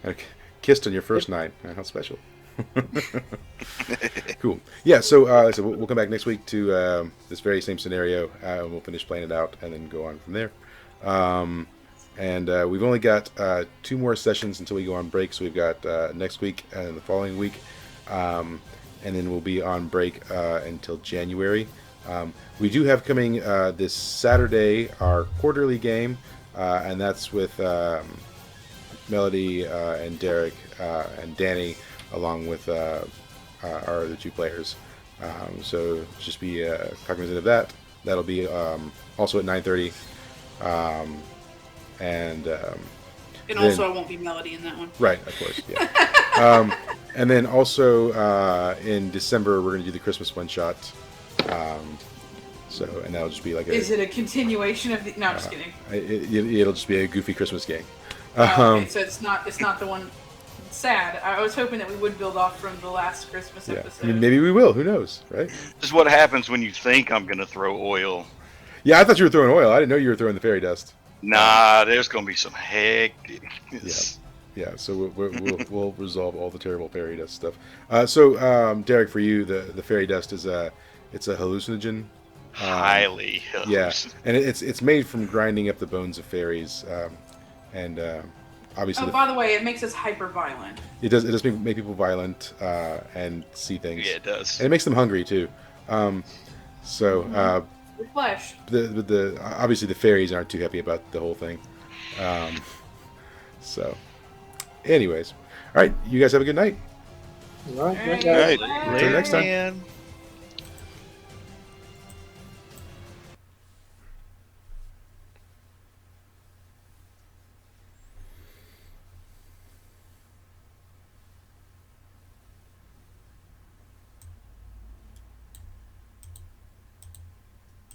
Okay. Kissed on your first night. How special. Cool. Yeah. So, we'll come back next week to this very same scenario, and we'll finish playing it out, and then go on from there. We've only got 2 more sessions until we go on break. So we've got next week and the following week, and then we'll be on break until January. We do have coming this Saturday our quarterly game, and that's with Melody and Derek and Danny, along with our other 2 players. So just be cognizant of that. That'll be also at 9:30. And Then- also, I won't be Melody in that one. Right, of course, yeah. And then also in December we're going to do the Christmas one shot. And that'll just be like Is it a continuation of the? No, I'm just kidding. it'll just be a goofy Christmas game. Okay, so it's not the one. Sad. I was hoping that we would build off from the last Christmas Yeah, episode. I mean maybe we will. Who knows, right? This is what happens when you think I'm gonna throw oil. Yeah, I thought you were throwing oil. I didn't know you were throwing the fairy dust. Nah, there's gonna be some hectic. Yeah, so we'll resolve all the terrible fairy dust stuff. Derek, for you, the fairy dust is it's a hallucinogen. Highly. Yeah, and it's made from grinding up the bones of fairies, and obviously Oh, by the way, it makes us hyper violent. it does make people violent and see things. Yeah, it does. And it makes them hungry too. The flesh. The obviously the fairies aren't too happy about the whole thing. Anyways, all right, you guys have a good night. All right. All right. guys. Right. Until next time. Man.